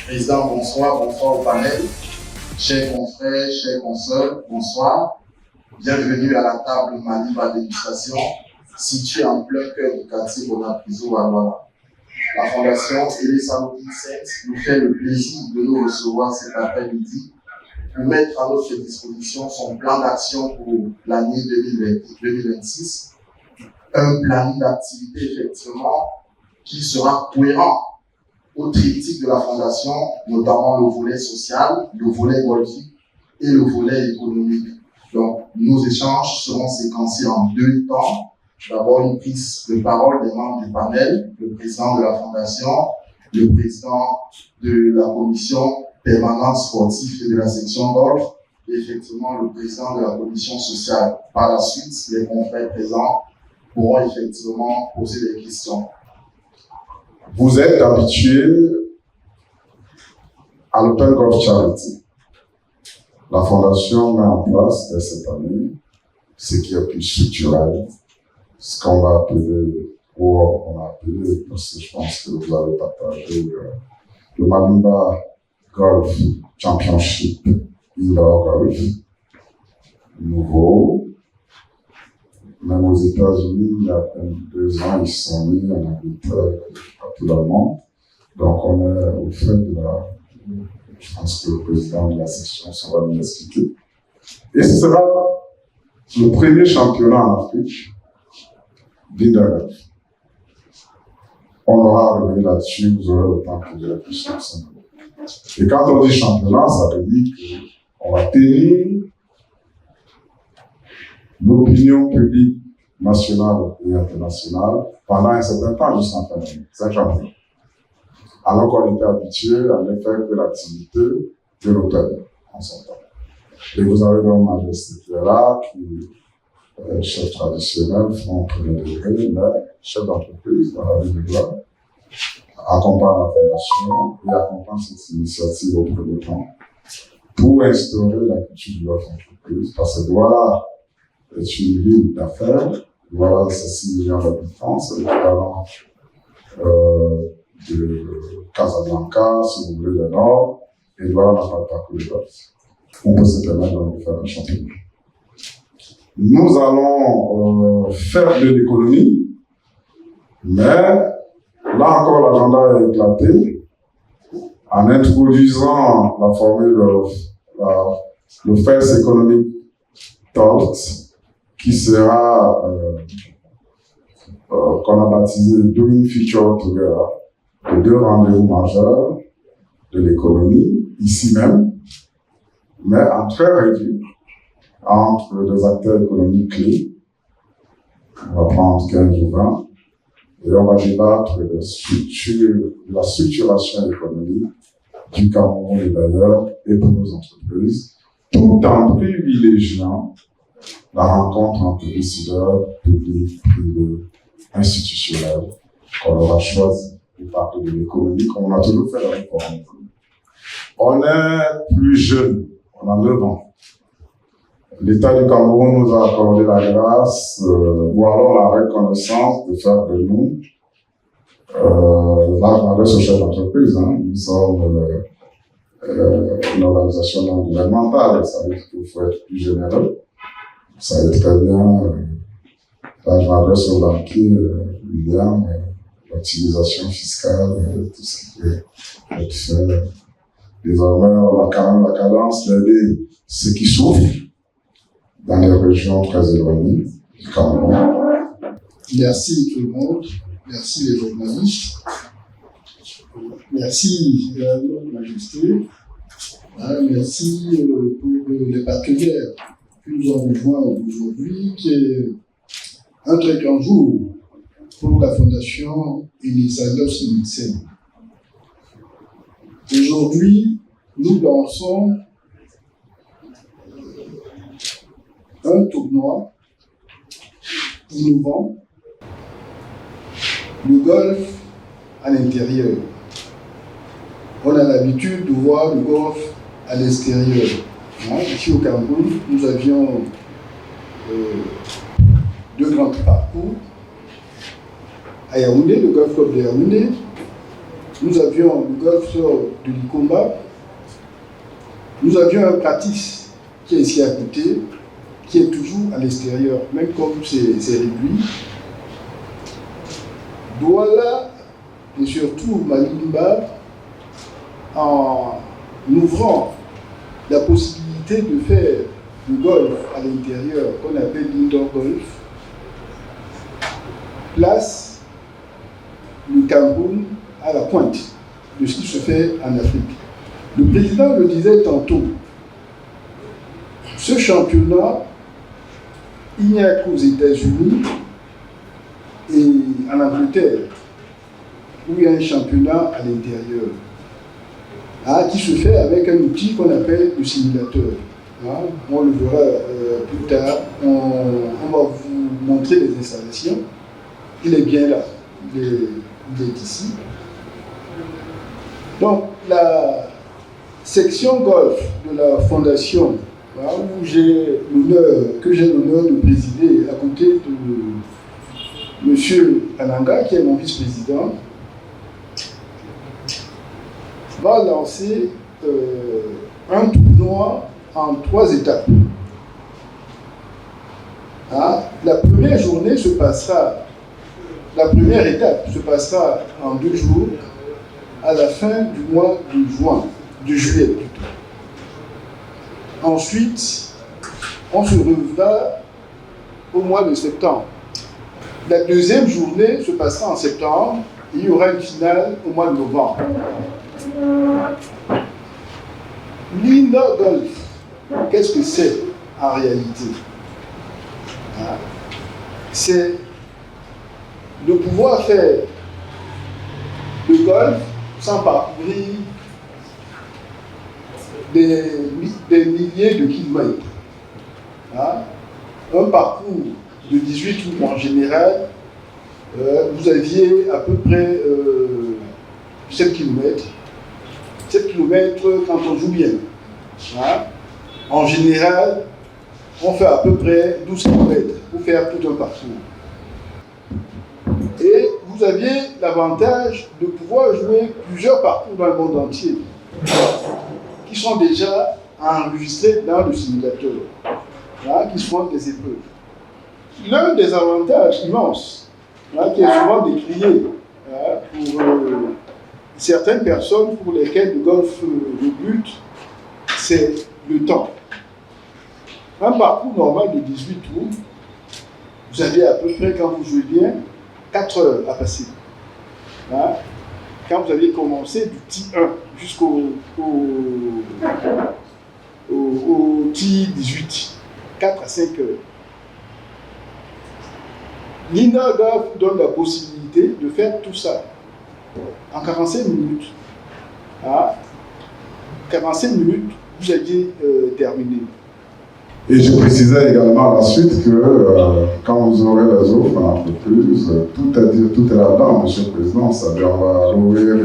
Président, bonsoir, bonsoir au panel. Chers confrères, chers consoeurs, bonsoir. Bienvenue à la table Maliba dégustation, située en plein cœur du quartier Bonapriso à Douala. La Fondation Elisa Saint nous fait le plaisir de nous recevoir cet après-midi pour mettre à notre disposition son plan d'action pour l'année 2026. Un planning d'activité, effectivement, qui sera cohérent au triptyque de la Fondation, notamment le volet social, le volet golfique et le volet économique. Donc, nos échanges seront séquencés en deux temps. D'abord, une prise de parole des membres du panel, le président de la Fondation, le président de la commission permanente sportive et de la section golf, et effectivement le président de la commission sociale. Par la suite, les confrères présents pourront effectivement poser des questions. Vous êtes habitués à l'Open Golf Charity. La Fondation met en place dès cette année ce qui est plus structurel, ce qu'on va appeler, ou on a appelé, parce que je pense que vous avez partagé le Malimba Golf Championship Indoor Golf, nouveau. Même aux États-Unis, il y a à peine 2 ans, ils se sont mis en Angleterre, partout dans le monde. Donc, on est au fait de la. Je pense que le président de la section saura nous expliquer. Et ce sera le premier championnat en Afrique d'indoor golf. On aura revenu là-dessus, vous aurez le temps pour dire plus sur ça. Et quand on dit championnat, ça veut dire qu'on va tenir l'opinion publique nationale et internationale pendant un certain temps jusqu'en fin d'année. C'est un championnat. Alors qu'on était habitué à ne faire que l'activité européenne en son temps. Et vous avez donc Majesté qui est là, qui est chef traditionnel, front premier degré, mais chef d'entreprise dans la ville de Douala, accompagne la Fondation et accompagne cette initiative au premier temps pour instaurer la culture de votre entreprise. Parce que Douala est une ville d'affaires. Douala, c'est 6 millions d'habitants, c'est l'équivalent de Casablanca, si vous voulez, le Nord, et Douala n'a pas de parcours de golf. On peut se permettre de faire un championnat. Nous allons faire de l'économie, mais là encore, l'agenda est éclaté en introduisant la formule le First Economic Talk, qui sera qu'on a baptisé Doing Future Together, les 2 rendez-vous majeurs de l'économie, ici même, mais en très réduit, entre des acteurs économiques clés. On va prendre 15 ou 20, et on va débattre de la structuration économique du Cameroun et d'ailleurs, et pour nos entreprises, tout en privilégiant la rencontre entre décideurs publics, privés, institutionnels, qu'on aura choisi pour parler de l'économie, comme on a toujours fait dans le forum. On est plus jeune, on a 9 ans. L'État du Cameroun nous a accordé la grâce, ou alors la reconnaissance de faire de nous, là, je m'adresse au chef d'entreprise, nous sommes une organisation non gouvernementale, ça veut dire qu'il faut être plus généreux. Vous savez très bien, là je m'adresse au banquier, William, l'optimisation fiscale, tout ce qui peut être fait. Désormais, on a quand même la cadence d'aider ceux qui souffrent dans les régions très éloignées du Cameroun. Merci tout le monde, merci les journalistes, merci Votre Majesté, merci pour les partenaires qui nous ont rejoints aujourd'hui, qui est un très grand jour pour la Fondation Elisa Saint. Aujourd'hui, nous lançons un tournoi innovant, le golf à l'intérieur. On a l'habitude de voir le golf à l'extérieur. Ici au Cameroun, nous avions 2 grands parcours. À Yaoundé, le golf club de Yaoundé, nous avions le golf de Likomba, nous avions un pratique qui est ici à côté, qui est toujours à l'extérieur, même comme c'est réduit. Douala et surtout Malimba, en ouvrant la possibilité de faire le golf à l'intérieur, qu'on appelle l'indoor golf, place le Cameroun à la pointe de ce qui se fait en Afrique. Le président le disait tantôt, ce championnat, il n'y a qu'aux États-Unis et en Angleterre, où il y a un championnat à l'intérieur, qui se fait avec un outil qu'on appelle le simulateur. On le verra plus tard, on va vous montrer les installations. Il est bien là, il est ici. Donc, la section golf de la fondation, où j'ai l'honneur de présider à côté de M. Ananga, qui est mon vice-président, va lancer un tournoi en 3 étapes. La première journée se passera, la première étape se passera en 2 jours, à la fin du mois de juillet plutôt. Ensuite, on se reverra au mois de septembre. La deuxième journée se passera en septembre et il y aura une finale au mois de novembre. L'indoor golf, qu'est-ce que c'est en réalité? C'est de pouvoir faire le golf sans parcourir des milliers de kilomètres. Un parcours de 18 trous en général, vous aviez à peu près 7 km. 7 km quand on joue bien. En général, on fait à peu près 12 km pour faire tout un parcours. Et vous aviez l'avantage de pouvoir jouer plusieurs parcours dans le monde entier, qui sont déjà enregistrés dans le simulateur, qui sont des épreuves. L'un des avantages immenses, qui est souvent décrié pour certaines personnes pour lesquelles le golf rebute, c'est le temps. Un parcours normal de 18 trous, vous avez à peu près, quand vous jouez bien, 4 heures à passer. Quand vous aviez commencé du T1 jusqu'au T18, 4 à 5 heures. L'indoor golf donne la possibilité de faire tout ça en 45 minutes. 45 minutes, vous aviez terminé. Et je précisais également à la suite que quand vous aurez les offres en entreprise, tout est là-dedans, Monsieur le Président. C'est-à-dire, on va l'ouvrir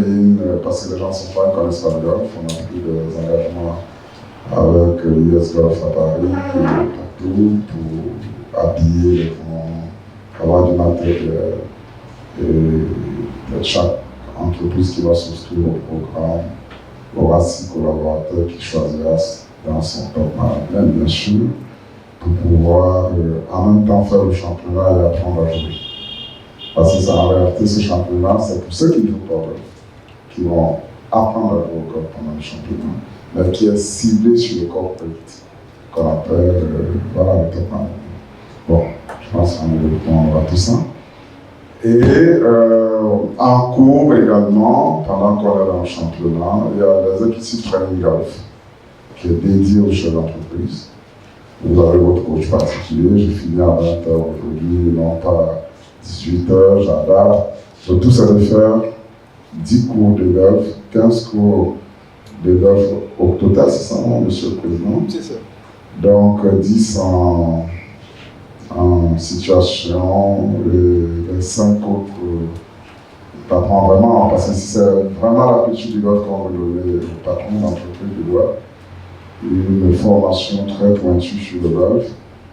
parce que les gens ne sont pas, connaissent pas le golf. On a pris des engagements avec US Golf à Paris, partout, pour habiller les fonds, avoir du matériel. Et chaque entreprise qui va souscrire au programme aura 6 collaborateurs qui choisira dans son top management, bien sûr, pour pouvoir en même temps faire le championnat et apprendre à jouer. Parce que ça, en réalité, ce championnat, c'est pour ceux qui ne jouent pas au golf, qui vont apprendre à jouer au golf pendant le championnat, mais qui est ciblé sur le corporate, qu'on appelle le top management. Bon, je pense qu'on répondra à tout ça. Et en cours également, pendant qu'on est dans le championnat, il y a les équipes training golf qui est dédié aux chefs d'entreprise. Vous avez votre coach particulier, je finis à 20h aujourd'hui, non pas à 18h, j'adapte. Le tout, c'est de faire 10 cours de golf, 15 cours de golf au total, c'est ça, Monsieur le Président? C'est ça. Donc, 10 en situation, les 5 autres patrons vraiment, parce que si c'est vraiment la culture du golf qu'on veut donner au patron d'entreprise du golf, une formation très pointue sur le golf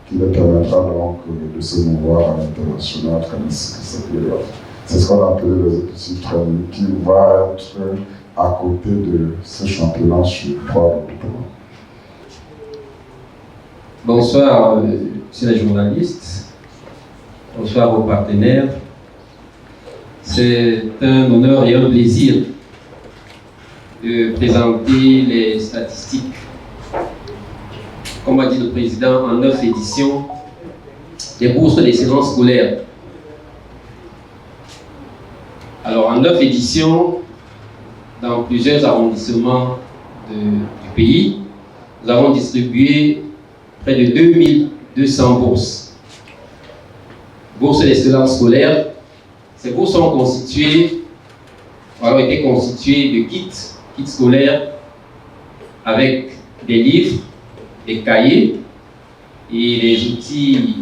qui leur permettra donc de se mouvoir à l'international comme ce que c'est le golf. C'est ce qu'on appelle les exécutifs training, qui va être à côté de ce championnat sur 3 jours. Bonsoir, monsieur les journalistes. Bonsoir aux partenaires. C'est un honneur et un plaisir de présenter les statistiques, comme a dit le président, en 9 éditions des bourses d'excellence scolaire. Alors, en 9 éditions, dans plusieurs arrondissements du pays, nous avons distribué près de 2200 bourses. Bourses d'excellence scolaire. Ces bourses ont été constituées de kits scolaires avec des livres, des cahiers et des outils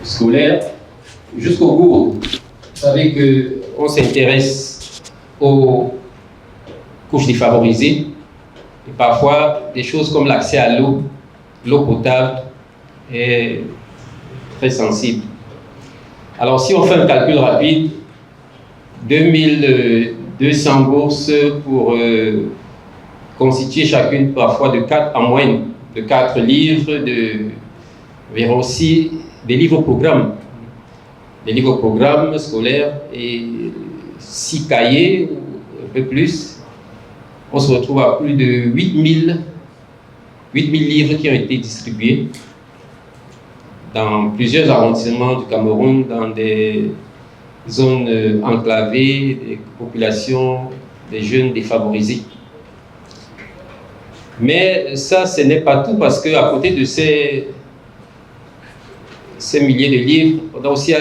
scolaires jusqu'au cours. Vous savez qu'on s'intéresse aux couches défavorisées et parfois des choses comme l'accès à l'eau potable est très sensible. Alors si on fait un calcul rapide, 2200 bourses pour constituer chacune parfois en moyenne de 4 livres, environ aussi des livres-programmes. Des livres-programmes scolaires et 6 cahiers, un peu plus. On se retrouve à plus de 8000 livres qui ont été distribués dans plusieurs arrondissements du Cameroun, dans des zones enclavées, des populations, des jeunes défavorisés. Mais ça, ce n'est pas tout, parce qu'à côté de ces milliers de livres, on a aussi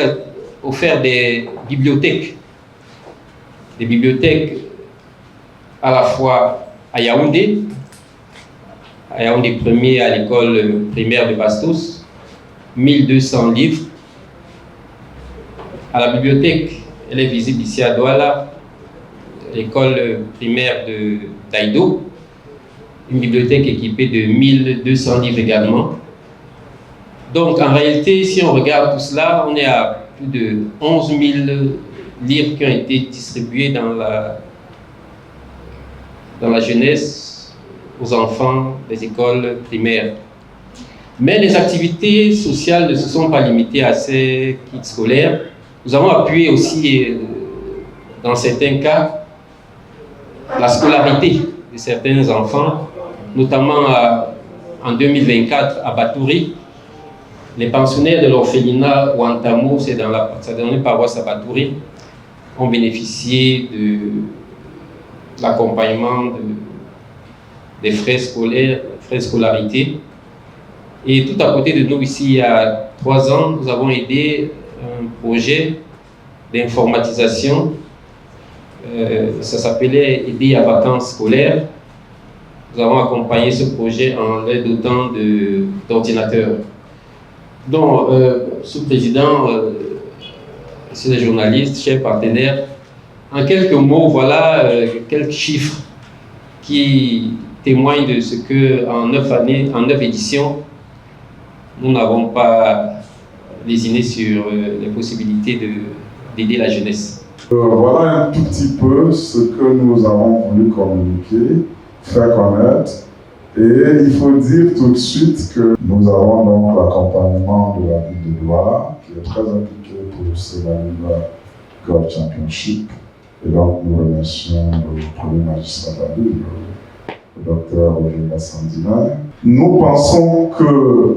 offert des bibliothèques à la fois à Yaoundé premier à l'école primaire de Bastos, 1200 livres. À la bibliothèque, elle est visible ici à Douala, l'école primaire de Taïdo, une bibliothèque équipée de 1200 livres également. Donc en réalité, si on regarde tout cela, on est à plus de 11 000 livres qui ont été distribués dans la jeunesse aux enfants des écoles primaires. Mais les activités sociales ne se sont pas limitées à ces kits scolaires. Nous avons appuyé aussi, dans certains cas, la scolarité de certains enfants, notamment en 2024 à Batouri. Les pensionnaires de l'orphelinat Ouantamo, c'est dans la paroisse à Batouri, ont bénéficié de l'accompagnement des frais scolaires, frais de scolarité. Et tout à côté de nous, ici, il y a 3 ans, nous avons aidé un projet d'informatisation. Ça s'appelait Aider à vacances scolaires. Nous avons accompagné ce projet en les dotant d'ordinateurs. Donc, Monsieur le Président, Messieurs les journalistes, chers partenaires, en quelques mots, voilà quelques chiffres qui témoignent de ce qu'en 9 éditions, nous n'avons pas lésiné sur les possibilités d'aider la jeunesse. Voilà un tout petit peu ce que nous avons voulu communiquer, faire connaître. Et il faut dire tout de suite que nous avons donc l'accompagnement de la ville de Douala, qui est très impliquée pour ce Maniba Golf Championship. Et donc nous remercions le premier magistrat de la ville, le docteur Roger Bassandina. Nous pensons que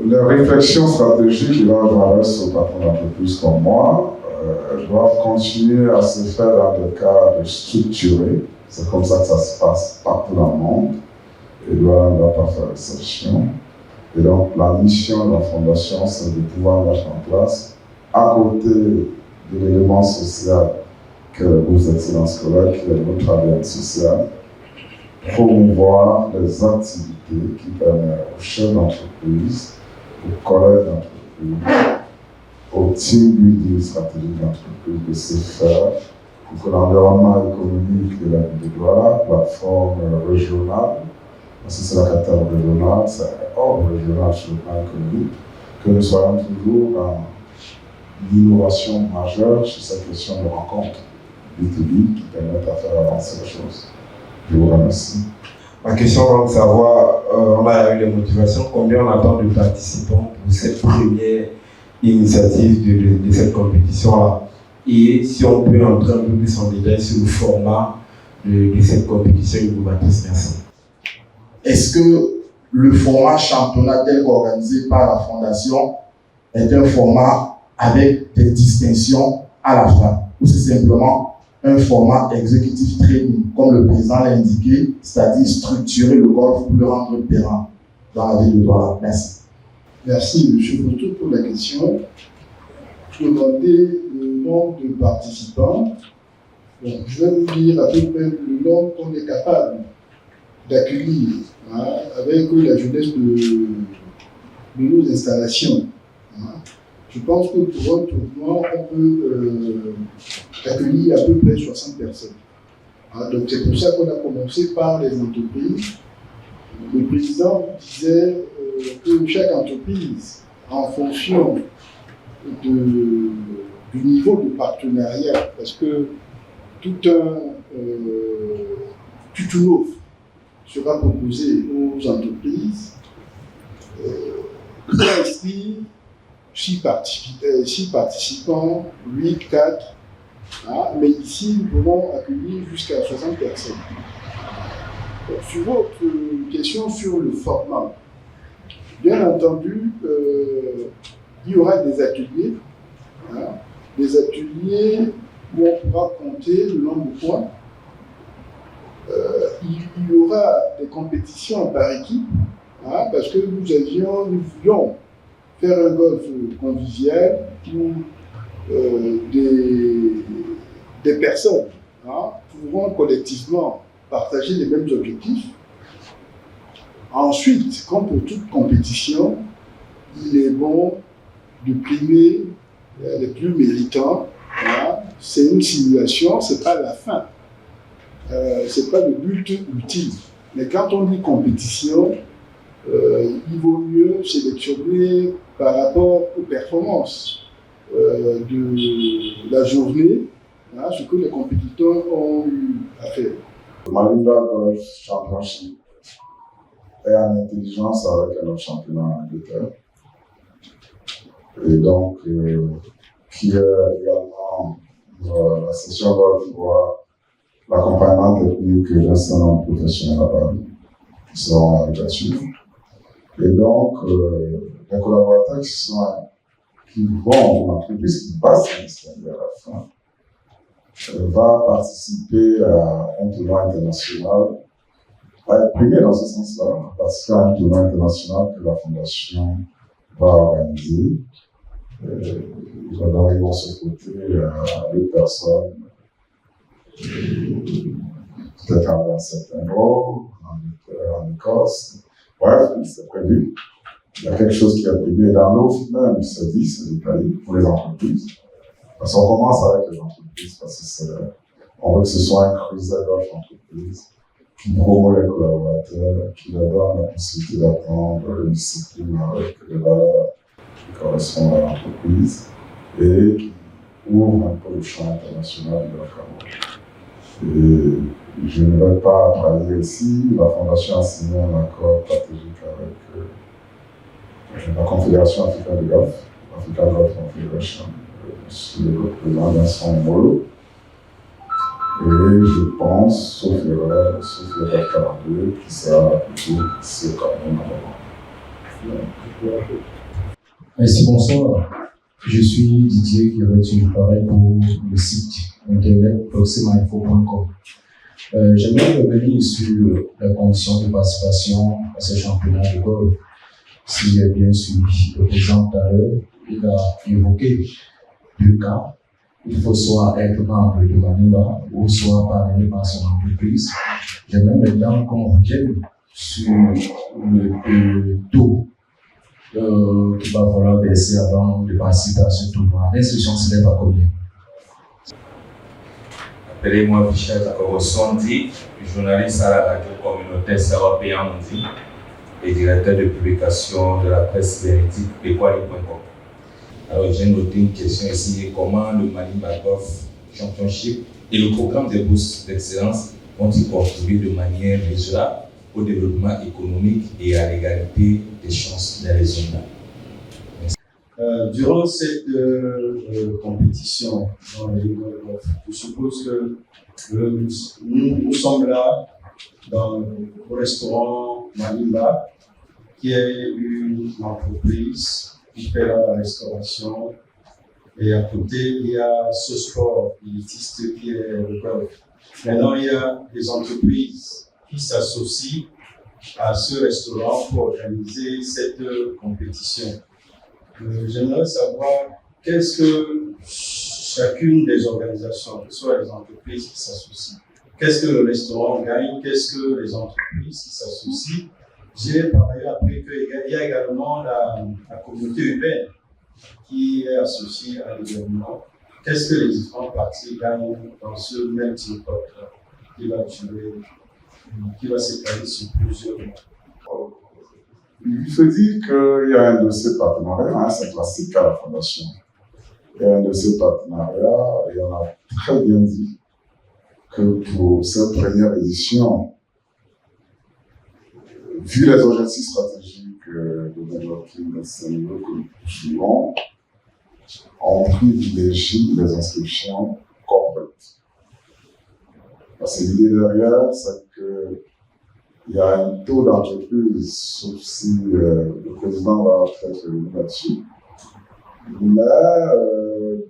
les réflexions stratégiques, et là je m'adresse au patron un peu plus comme moi, doivent continuer à se faire dans des cadres structurés. C'est comme ça que ça se passe partout dans le monde. Et Douala ne va pas faire exception. Et donc la mission de la Fondation, c'est de pouvoir mettre en place, à côté de l'élément social que vous excellence scolaire, qui est notre ADN social, promouvoir les activités qui permettent aux chefs d'entreprise, aux collègues d'entreprise, au team building stratégique d'entreprise de se faire pour que l'environnement économique de la ville de Douala, plateforme régionale, parce que c'est la capitale régionale, c'est hors régional sur le plan économique, que nous soyons toujours l'innovation majeure sur cette question de rencontre B2B qui permettent à faire avancer les choses. Je vous remercie. Ma question est de savoir, on a eu les motivations, combien on attend de participants pour cette première initiative de cette compétition-là, et si on peut entrer un peu plus en détail sur le format de cette compétition innovatrice. Merci. Est-ce que le format championnat tel qu'organisé par la Fondation est un format avec des distinctions à la fin, ou c'est simplement un format exécutif training, comme le président l'a indiqué, c'est-à-dire structurer le golf pour le rendre pérenne dans la ville de Douala? Merci. Merci, M. Boto, pour la question. Je demandais le nombre de participants. Bon, je vais vous dire à peu près le nombre qu'on est capable d'accueillir avec la jeunesse de nos installations. Je pense que pour un tournoi, on peut accueillir à peu près 60 personnes. Donc c'est pour ça qu'on a commencé par les entreprises. Le président disait que chaque entreprise, en fonction du niveau de partenariat, parce que toute une offre sera proposée aux entreprises, pour inscrire 6 participants, 8, 4, mais ici nous pouvons accueillir jusqu'à 60 personnes. Donc, sur votre question sur le format, bien entendu, il y aura des ateliers où on pourra compter le nombre de points. Il y aura des compétitions par équipe, parce que nous voulions faire un golf convivial où des personnes pourront collectivement partager les mêmes objectifs. Ensuite, comme pour toute compétition, il est bon de primer les plus méritants. C'est une simulation, ce n'est pas la fin. Ce n'est pas le but ultime. Mais quand on dit compétition, il vaut mieux sélectionner par rapport aux performances de la journée, ce que les compétiteurs ont eu à faire. Marimba Golf Championship est en intelligence avec un autre championnat en Angleterre. Et donc, qui est également la session golf voit l'accompagnement technique d'un certain nombre de professionnels à Paris qui seront avec là-dessus. Et donc, les collaborateurs qui vont, l'entreprise qui va s'installer à la fin, va participer à un tournoi international, va être primé dans ce sens-là, participer à un tournoi international que la Fondation va organiser. Ils vont se frotter à 2 personnes, peut-être en Septembre, en Écosse. Bref, c'est prévu. Il y a quelque chose qui est prévu. Et dans l'offre même, c'est dit, c'est détaillé pour les entreprises. Parce qu'on commence avec les entreprises, parce que on veut que ce soit un creuset golf entreprise qui promeut les collaborateurs, qui leur donne la possibilité d'apprendre une discipline avec les valeurs qui correspondent à l'entreprise et qui ouvre un peu le champ international de la Cameroun. Et je ne vais pas trahir ici, la Fondation a signé un accord stratégique avec la Confédération africaine de golf, African Golf Confederation, sur le président Vincent Molo. Et je pense, sauf erreur 42, qui sera plutôt ce Cameroun. Merci, bonsoir. Je suis Didier Guéretu, je travaille pour le site internet proximainfo.com. J'aimerais revenir sur les conditions de participation à ce championnat de golf. Si j'ai bien suivi le président tout à l'heure, il a évoqué 2 cas. Il faut soit être membre de Marimba ou soit parrainé par son entreprise. J'aimerais maintenant qu'on revienne sur le taux qu'il va falloir baisser avant de participer à ce tournoi. L'instruction s'élève à combien? Appelez-moi Michel Sondi, journaliste à la radio communautaire Sarah Péamondi et directeur de publication de la presse bénédicte Péquali.com. Alors j'ai noté une question ici, comment le Malimba Golf Championship et le programme des bourses d'excellence vont-ils contribuer de manière raisonnable au développement économique et à l'égalité des chances dans les zones-là? Durant cette compétition dans les golf, je suppose que nous sommes là dans le restaurant Malimba, qui est une entreprise qui fait la restauration. Et à côté, il y a ce sport élitiste qui est le golf. Maintenant, il y a des entreprises qui s'associent à ce restaurant pour organiser cette compétition. J'aimerais savoir qu'est-ce que chacune des organisations, que ce soit les entreprises qui s'associent, qu'est-ce que le restaurant gagne, qu'est-ce que les entreprises qui s'associent. J'ai par ailleurs appris qu'il y a également la communauté urbaine qui est associée à l'événement. Qu'est-ce que les différents parties gagnent dans ce même type qui va s'étaler sur plusieurs mois? Il faut dire qu'il y a un dossier partenariat, hein, c'est classique à la Fondation. Il y a un dossier partenariat et on a très bien dit que pour cette première édition, vu les objectifs stratégiques de développement de ce niveau que nous suivons, on privilégie les inscriptions corporate. Parce que l'idée derrière, c'est qu'il y a un taux d'entreprise, sauf si le président va peut-être revenir là-dessus. Mais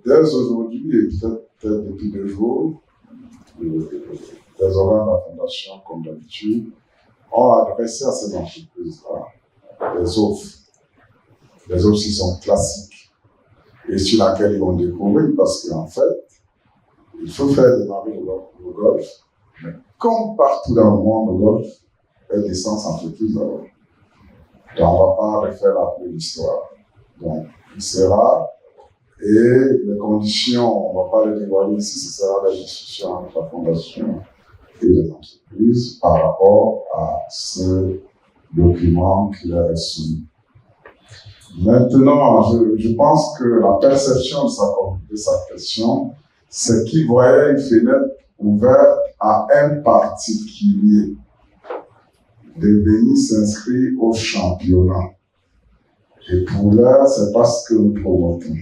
dès aujourd'hui, et peut-être depuis 2 jours, les organes de la Fondation, comme d'habitude, ont adressé à ces entreprises-là des offres. Des offres qui sont classiques et sur lesquelles ils vont découvrir parce qu'en fait, il faut faire démarrer le golf, mais comme partout dans le monde, le golf est d'essence entreprise d'abord. Donc, on ne va pas refaire la même histoire. Donc, il sera, et les conditions, on ne va pas les dévoiler ici, ce sera la discussion entre la Fondation et les entreprises par rapport à ce document qui leur est soumis. Maintenant, je pense que la perception de sa question, c'est qu'il voyait une fenêtre ouverte à un particulier de venir s'inscrire au championnat. Et pour l'heure, c'est pas ce que nous promotons.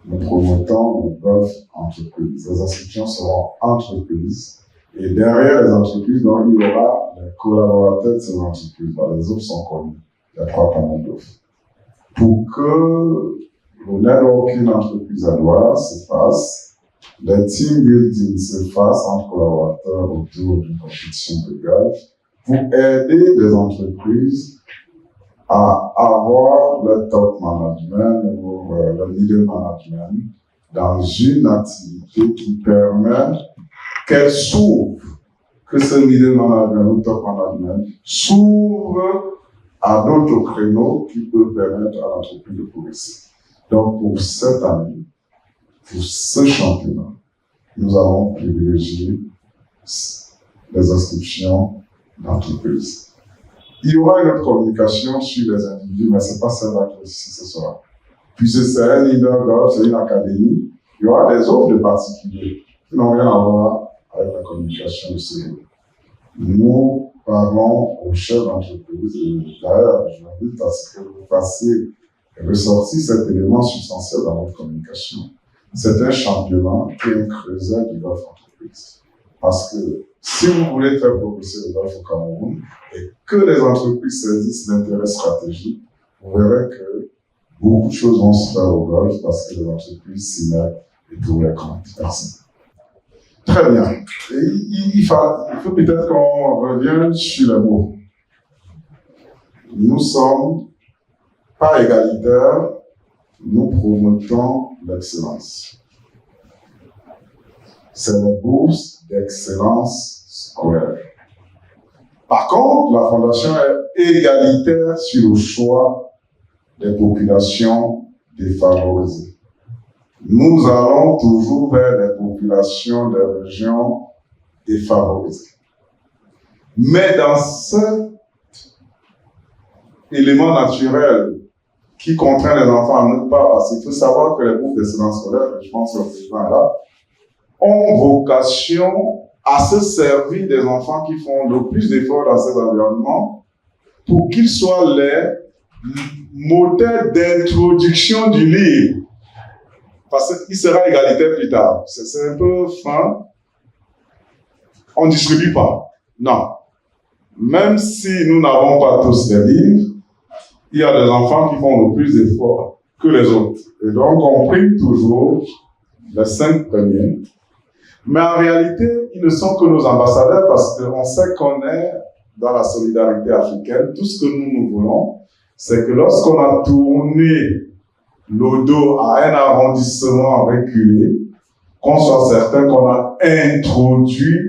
Nous promotons le golf entreprise. Les inscriptions seront entreprises. Et derrière les entreprises, donc, il y aura les collaborateurs de ces entreprises. Les offres sont connus. Il y a 3 panneaux d'offres. Pour que le networking entreprise à Douala se fasse, le team building se fasse entre collaborateurs autour d'une compétition de golf pour aider les entreprises à avoir le top management ou le middle management dans une activité qui permet qu'elle s'ouvre, que ce middle management ou top management s'ouvre à d'autres créneaux qui peuvent permettre à l'entreprise de progresser. Donc, pour cette année, pour ce championnat, nous avons privilégié les inscriptions d'entreprise. Il y aura une autre communication sur les individus, mais ce n'est pas celle-là qui ce sera. Puisque c'est un leader golf, c'est une académie, il y aura des offres de particuliers qui n'ont rien à voir avec la communication de ce niveau. Nous parlons aux chefs d'entreprise, et d'ailleurs, je vous invite à ce que vous fassiez ressortir cet élément substantiel dans votre communication. C'est un championnat qui est un creuset du golf entreprise. Parce que si vous voulez faire progresser le golf au Cameroun et que les entreprises saisissent l'intérêt stratégique, vous verrez que beaucoup de choses vont se faire au golf parce que les entreprises s'y mettent et trouvent les comptes. Merci. Très bien. Et il faut peut-être qu'on revienne sur les mots. Nous sommes pas égalitaires, nous promotons l'excellence. C'est les bourses d'excellence scolaire. Par contre, la Fondation est égalitaire sur le choix des populations défavorisées. Nous allons toujours vers les populations des régions défavorisées. Mais dans cet élément naturel qui contraint les enfants à ne pas, parce qu'il faut savoir que les groupes d'excellence scolaire, je pense que le président est là, ont vocation à se servir des enfants qui font le plus d'efforts dans ces environnements pour qu'ils soient les moteurs d'introduction du livre. Parce qu'il sera égalitaire plus tard. C'est un peu fin. On ne distribue pas. Non. Même si nous n'avons pas tous des livres, il y a des enfants qui font le plus d'efforts que les autres. Et donc, on prime toujours les 5 premiers. Mais en réalité, ils ne sont que nos ambassadeurs parce qu'on sait qu'on est dans la solidarité africaine. Tout ce que nous voulons, c'est que lorsqu'on a tourné le dos à un arrondissement reculé, qu'on soit certain qu'on a introduit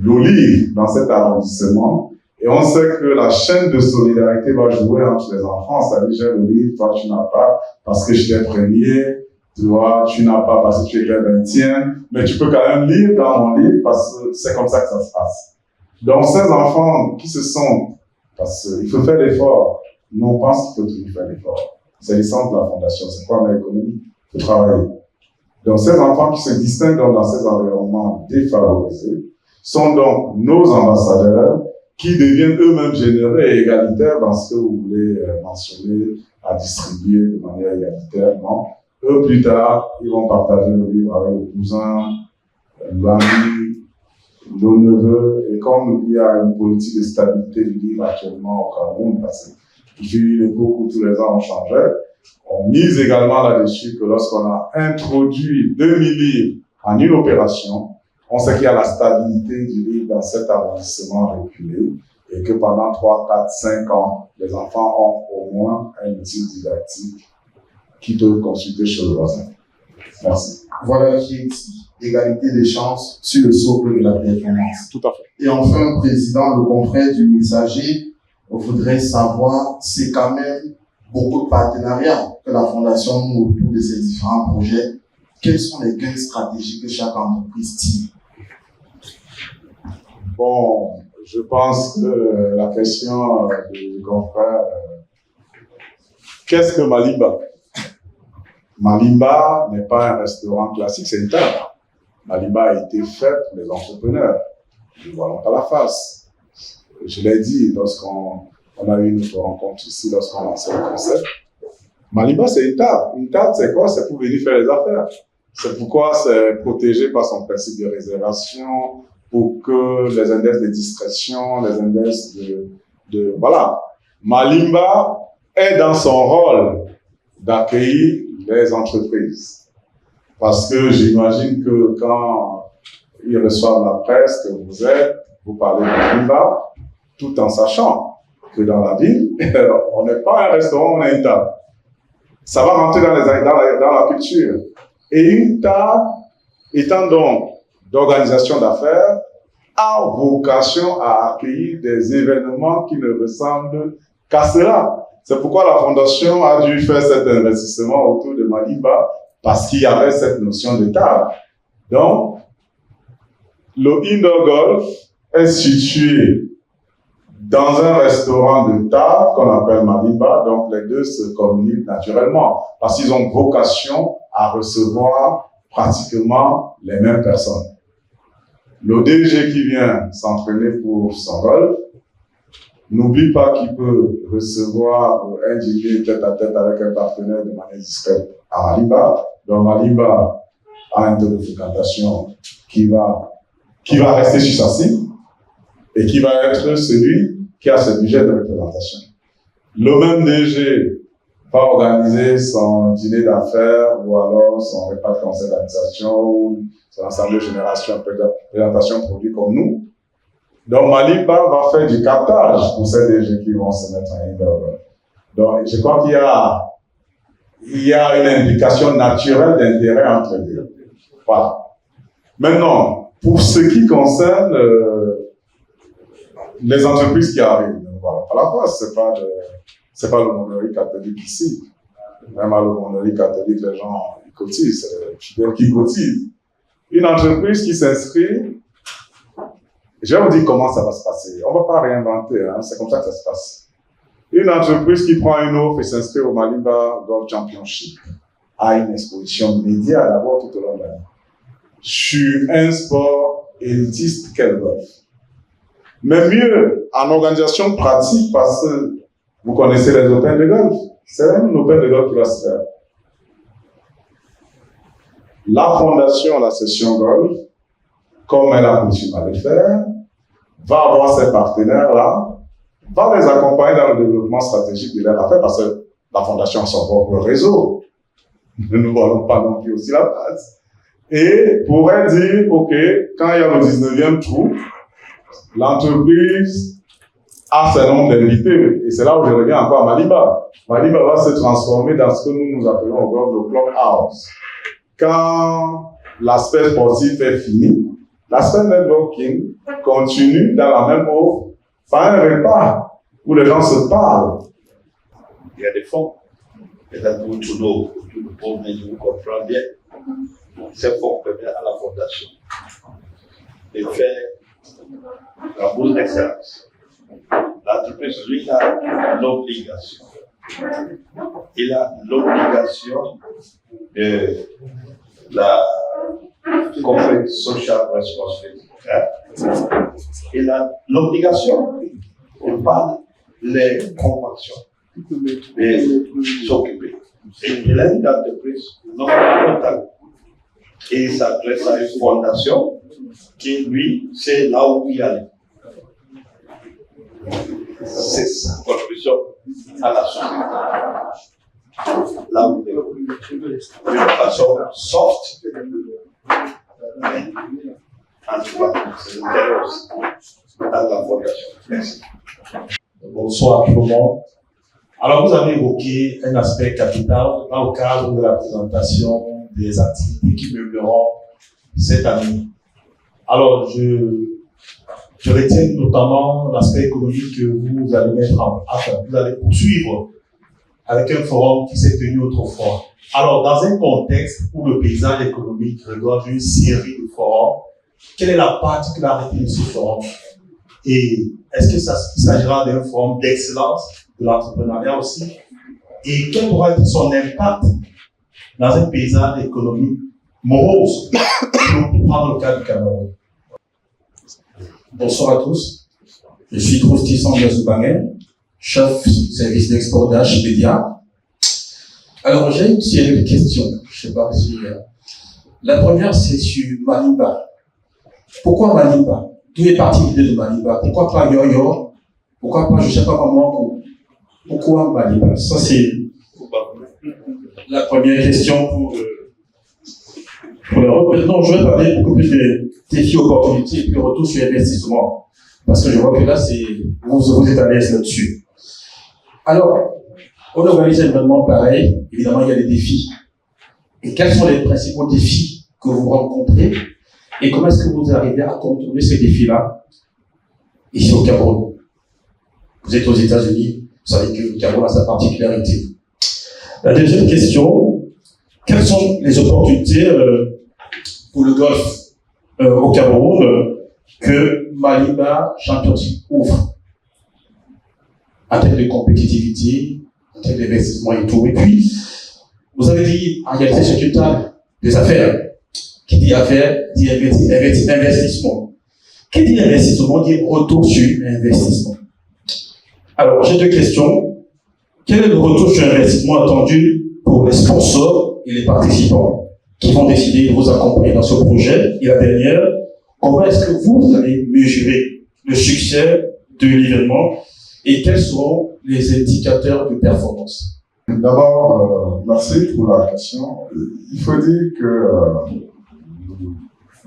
le livre dans cet arrondissement. Et on sait que la chaîne de solidarité va jouer entre les enfants. C'est-à-dire, j'ai le livre, toi tu n'as pas parce que j'étais premier, toi tu n'as pas parce que tu étais 20e, mais tu peux quand même lire dans mon livre parce que c'est comme ça que ça se passe. Donc ces enfants qui se sont, parce qu'il faut faire l'effort, nous on pense qu'il faut toujours faire l'effort. C'est l'essence de la fondation, c'est quoi l'économie, il faut travailler. Donc ces enfants qui se distinguent dans ces environnements défavorisés sont donc nos ambassadeurs qui deviennent eux-mêmes généreux et égalitaires dans ce que vous voulez mentionner, à distribuer de manière égalitaire. Non. Eux, plus tard, ils vont partager le livre avec le cousin, l'ami, le neveu. Et comme il y a une politique de stabilité du livre actuellement au Cameroun, parce que j'ai eu l'époque où tous les ans on changeait, on mise également là-dessus que lorsqu'on a introduit 2000 livres en une opération, on sait qu'il y a la stabilité du livre dans cet arrondissement reculé et que pendant 3, 4, 5 ans, les enfants ont au moins un outil didactique qui peuvent consulter chez le voisin. Merci. Voilà qui est égalité des chances sur le socle de la performance. Tout à fait. Et enfin, Président, le confrère du Messager voudrait savoir, c'est quand même beaucoup de partenariats que la Fondation noue autour de ces différents projets. Quels sont les gains stratégiques que chaque entreprise tire? Bon, je pense que la question du confrère, qu'est-ce que Malimba? Malimba n'est pas un restaurant classique, c'est une table. Malimba a été fait pour les entrepreneurs. Nous ne voyons pas la face. Je l'ai dit lorsqu'on a eu notre rencontre ici, lorsqu'on lançait le concept. Malimba, c'est une table. Une table, c'est quoi? C'est pour venir faire les affaires. C'est pourquoi c'est protégé par son principe de réservation, pour que les index de discrétion, les index de voilà. Malimba est dans son rôle d'accueillir les entreprises. Parce que j'imagine que quand ils reçoivent la presse que vous êtes, vous parlez de Malimba, tout en sachant que dans la ville, on n'est pas un restaurant, on est une table. Ça va rentrer dans la culture. Et une table, étant donc d'organisation d'affaires, a vocation à accueillir des événements qui ne ressemblent qu'à cela. C'est pourquoi la Fondation a dû faire cet investissement autour de Malimba, parce qu'il y avait cette notion de table. Donc, le indoor golf est situé dans un restaurant de table qu'on appelle Malimba, donc les deux se communiquent naturellement, parce qu'ils ont vocation à recevoir pratiquement les mêmes personnes. Le DG qui vient s'entraîner pour son golf, n'oublie pas qu'il peut recevoir un dîner tête-à-tête avec un partenaire de manière discrète à Malimba. Donc Malimba a un taux de fréquentation qui va rester sur sa cible et qui va être celui qui a ce budget de représentation. Le même DG va organiser son dîner d'affaires ou alors son repas de conseil d'administration ou son assemblée de génération, présentation produit comme nous. Donc Malimba va faire du captage pour ces DG qui vont se mettre en indoor. Donc je crois qu'il y a une implication naturelle d'intérêt entre les deux. Voilà. Maintenant, pour ce qui concerne les entreprises qui arrivent, voilà, à la fois, c'est pas l'aumônerie catholique ici. Même à l'aumônerie catholique, les gens ils cotisent, c'est les fidèles qui cotisent. Une entreprise qui s'inscrit, je vais vous dire comment ça va se passer. On ne va pas réinventer, hein, c'est comme ça que ça se passe. Une entreprise qui prend une offre et s'inscrit au Malimba Golf Championship a une exposition média d'abord tout au long de l'année sur un sport élitiste qu'est le golf. Mais mieux, en organisation pratique, parce que vous connaissez les Open de golf, c'est même un Open de golf qui va se faire. La fondation, la session golf, comme elle a coutume à le faire, va avoir ses partenaires-là, va les accompagner dans le développement stratégique de leur affaire, parce que la fondation a son propre réseau. Nous ne voyons pas non plus aussi la base. Et pourrait dire, OK, quand il y a le 19e trou, l'entreprise a ce nombre d'invités. Et c'est là où je reviens encore à Malimba. Malimba va se transformer dans ce que nous appelons au golf le clubhouse. Quand l'aspect sportif est fini, l'aspect networking continue dans la même offre par un repas où les gens se parlent. Il y a des fonds. Peut-être vous tous nos pauvres, mais je vous comprends bien. Ces fonds permettent à la fondation de faire la bourse d'excellence. L'entreprise, lui, a l'obligation. Il a l'obligation de la corporate social responsibility. Il a l'obligation, on parle les conventions, de s'occuper. Et il a une entreprise non gouvernementale. Et il s'adresse à une fondation qui, lui, c'est là où il aller. C'est sa contribution à la société. Là où il est. D'une façon soft. En tout cas, c'est une terroriste dans la fondation. Merci. Bonsoir tout le monde. Alors, vous avez évoqué un aspect capital dans le cadre de la présentation des activités qui meuleront cette année. Alors, je retiens notamment l'aspect économique que vous allez mettre vous allez poursuivre avec un forum qui s'est tenu autrefois. Alors, dans un contexte où le paysage économique regorge une série de forums, quelle est la particularité de ce forum? Et est-ce qu'il s'agira d'un forum d'excellence de l'entrepreneuriat aussi? Et quel pourra être son impact dans un paysage économique morose, pour prendre le cas du Cameroun? Bonsoir à tous. Je suis Trousti Sangas-Zoubangé, chef service d'export d'H Média. Alors, j'ai une série de questions. Je ne sais pas si. La première, c'est sur Malimba. Pourquoi Malimba? D'où est partie l'idée de Malimba? Pourquoi pas Yo-Yo? Pourquoi pas, je ne sais pas comment. Pourquoi Malimba? Ça, c'est la première question pour le non, je vais parler beaucoup plus des défis, opportunités et puis retour sur l'investissement. Parce que je vois que là, vous êtes à l'aise là-dessus. Alors, on organise un événement pareil. Évidemment, il y a des défis. Et quels sont les principaux défis que vous rencontrez? Et comment est-ce que vous arrivez à contourner ces défis-là ici au Cameroun? Vous êtes aux États-Unis, vous savez que le Cameroun a sa particularité. La deuxième question, quelles sont les opportunités pour le golf au Cameroun que Malimba Championship ouvre en termes de compétitivité, en termes d'investissement et tout? Et puis, vous avez dit, en réalité, c'est une table des affaires. Qui dit affaires, dit investissement. Qui dit investissement, dit retour sur investissement. Alors, j'ai deux questions. Quel est le retour sur investissement attendu pour les sponsors et les participants qui vont décider de vous accompagner dans ce projet? Et la dernière, comment est-ce que vous allez mesurer le succès de l'événement et quels seront les indicateurs de performance? D'abord, merci pour la question. Il faut dire que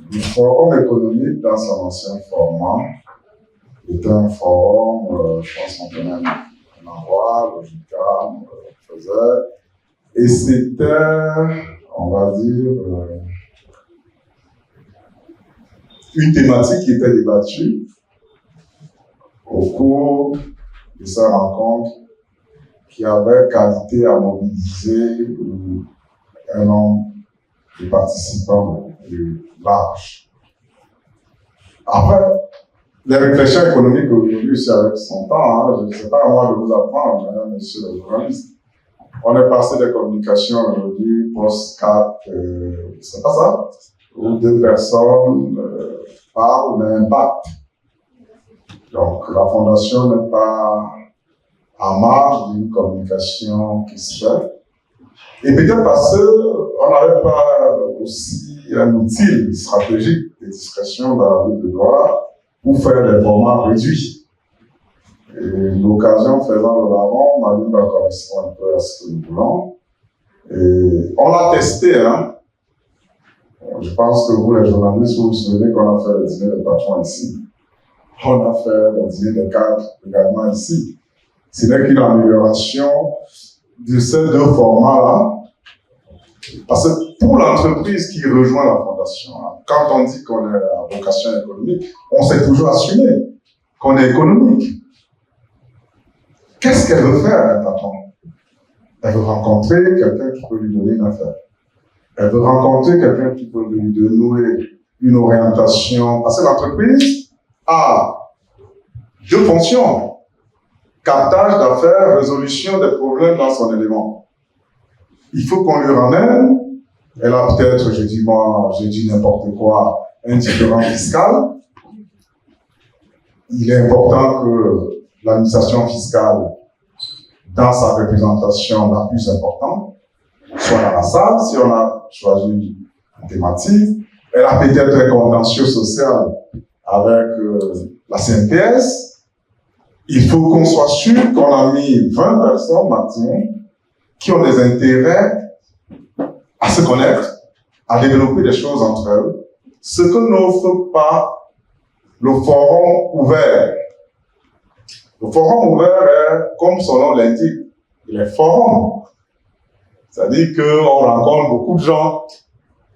le forum économique dans son ancien format était un forum, je pense qu'on connaît un endroit, le JICAM faisait, et c'était, on va dire, une thématique qui était débattue au cours de ces rencontres qui avait qualité à mobiliser un nombre de participants plus large. Après, les réflexions économiques aujourd'hui aussi avec son temps, hein, je ne sais pas à moi de vous apprendre, hein, monsieur le journaliste. On est passé des communications aujourd'hui, post 4, c'est pas ça, où 2 personnes parlent, mais impact. Donc la fondation n'est pas en marge d'une communication qui se fait. Et peut-être parce qu'on n'avait pas aussi un outil stratégique de discrétion dans la lutte de loi pour faire des formats réduits. Et l'occasion faisant le lavant, Malimba correspond un peu à ce que nous voulons. Et on l'a testé, hein. Je pense que vous, les journalistes, vous vous souvenez qu'on a fait le dîner des patrons ici. On a fait le dîner des cadres également ici. Ce n'est qu'une amélioration de ces 2 formats-là. Parce que pour l'entreprise qui rejoint la fondation, hein, quand on dit qu'on est à vocation économique, on s'est toujours assumé qu'on est économique. Qu'est-ce qu'elle veut faire, un patron? Elle veut rencontrer quelqu'un qui peut lui donner une affaire. Elle veut rencontrer quelqu'un qui peut lui donner une orientation. Parce que l'entreprise a 2 fonctions. Captage d'affaires, résolution des problèmes dans son élément. Il faut qu'on lui ramène, elle a peut-être, j'ai dit n'importe quoi, un différend fiscal. Il est important que l'administration fiscale, dans sa représentation la plus importante, soit dans la salle, si on a choisi une thématique. Elle a peut-être un contentieux social avec la CNPS. Il faut qu'on soit sûr qu'on a mis 20 personnes maximum qui ont des intérêts à se connaître, à développer des choses entre elles, ce que n'offre pas le forum ouvert. Le forum ouvert est, comme son nom l'indique, il est forum. C'est-à-dire qu'on rencontre beaucoup de gens,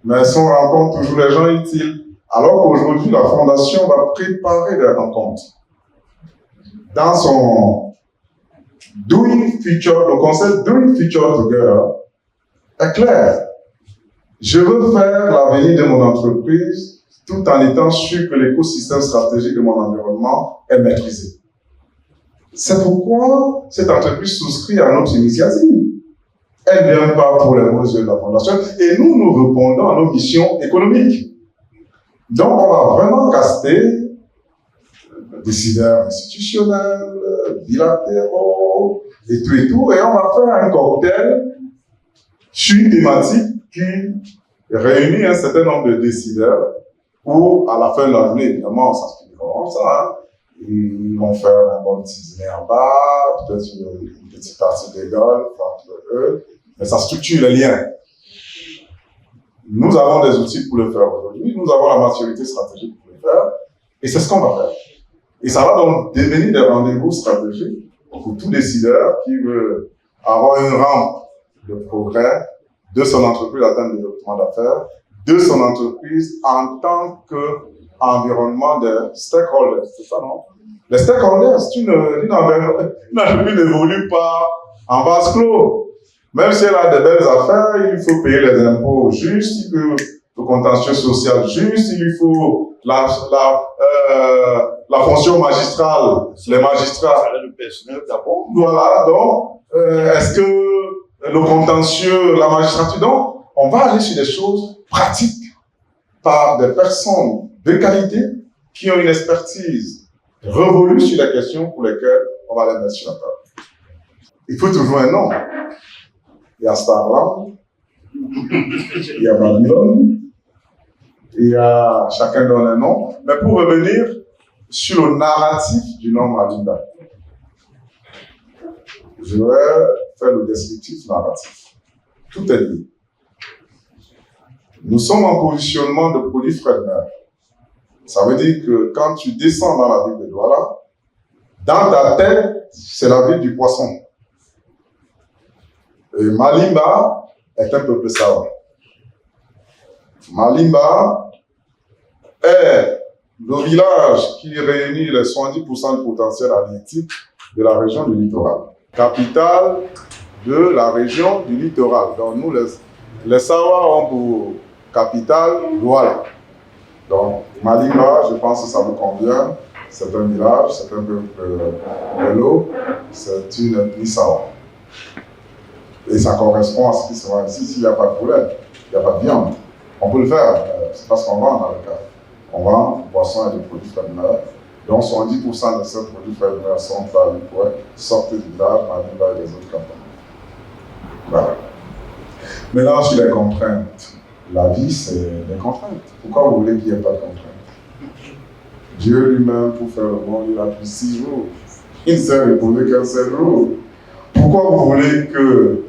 mais si on rencontre toujours les gens utiles, alors qu'aujourd'hui, la Fondation va préparer des rencontres. Dans son Doing Future, le concept Doing Future Together est clair. Je veux faire l'avenir de mon entreprise tout en étant sûr que l'écosystème stratégique de mon environnement est maîtrisé. C'est pourquoi cette entreprise souscrit à notre initiative. Elle ne vient pas pour les beaux yeux de la Fondation et nous répondons à nos missions économiques. Donc, on va vraiment caster décideurs institutionnels, bilatéraux, et tout, et on va faire un cocktail sur une thématique qui réunit un certain nombre de décideurs, où à la fin de la journée, évidemment, ça se fait comme ça, hein. Ils vont faire un bon petit dîner en bas, peut-être une petite partie de golf entre eux, mais ça structure les liens. Nous avons des outils pour le faire aujourd'hui, nous avons la maturité stratégique pour le faire, et c'est ce qu'on va faire. Et ça va donc devenir des rendez-vous stratégiques pour tout décideur qui veut avoir une rampe de progrès de son entreprise à terme de développement d'affaires, de son entreprise en tant qu'environnement des stakeholders. C'est ça, non? Les stakeholders, c'est une entreprise n'évolue pas en vase clos. Même si elle a de belles affaires, il faut payer les impôts justes, il faut le contentieux social juste, il faut la fonction magistrale, les magistrats. Le personnel d'abord. Voilà, donc, est-ce que le contentieux, la magistrature, donc, on va aller sur des choses pratiques par des personnes de qualité qui ont une expertise révolue sur les questions pour lesquelles on va les mettre sur la table. Il faut toujours un nom. Il y a Starland, il y a Babylone, il y a chacun donne un nom. Mais pour revenir sur le narratif du nom Malimba, je vais faire le descriptif narratif. Tout est dit. Nous sommes en positionnement de produit frais de mer. Ça veut dire que quand tu descends dans la ville de Douala, dans ta tête, c'est la ville du poisson. Et Malimba est un peuple savant. Malimba est le village qui réunit les 70% du potentiel halieutique de la région du littoral. Capitale de la région du littoral. Donc nous, les Sawa ont pour capitale Douala. Donc Malimba, je pense que ça me convient. c'est un village, c'est un peuple Bello, c'est une ethnie Sawa. Et ça correspond à ce qui se voit ici. S'il n'y a pas de poulet, il n'y a pas de viande. On peut le faire, c'est parce qu'on vend dans le cas. On vend du poisson et des produits frais de mer. Donc 70% de ces produits frais de mer sont là, ils pourraient sortir du village, Manimba et des autres cantons. Voilà. Maintenant, sur les contraintes. La vie, c'est des contraintes. Pourquoi vous voulez qu'il n'y ait pas de contraintes? Dieu lui-même, pour faire le monde, il a pris 6 jours. Il ne s'est reposé qu'un seul jour. Pourquoi vous voulez que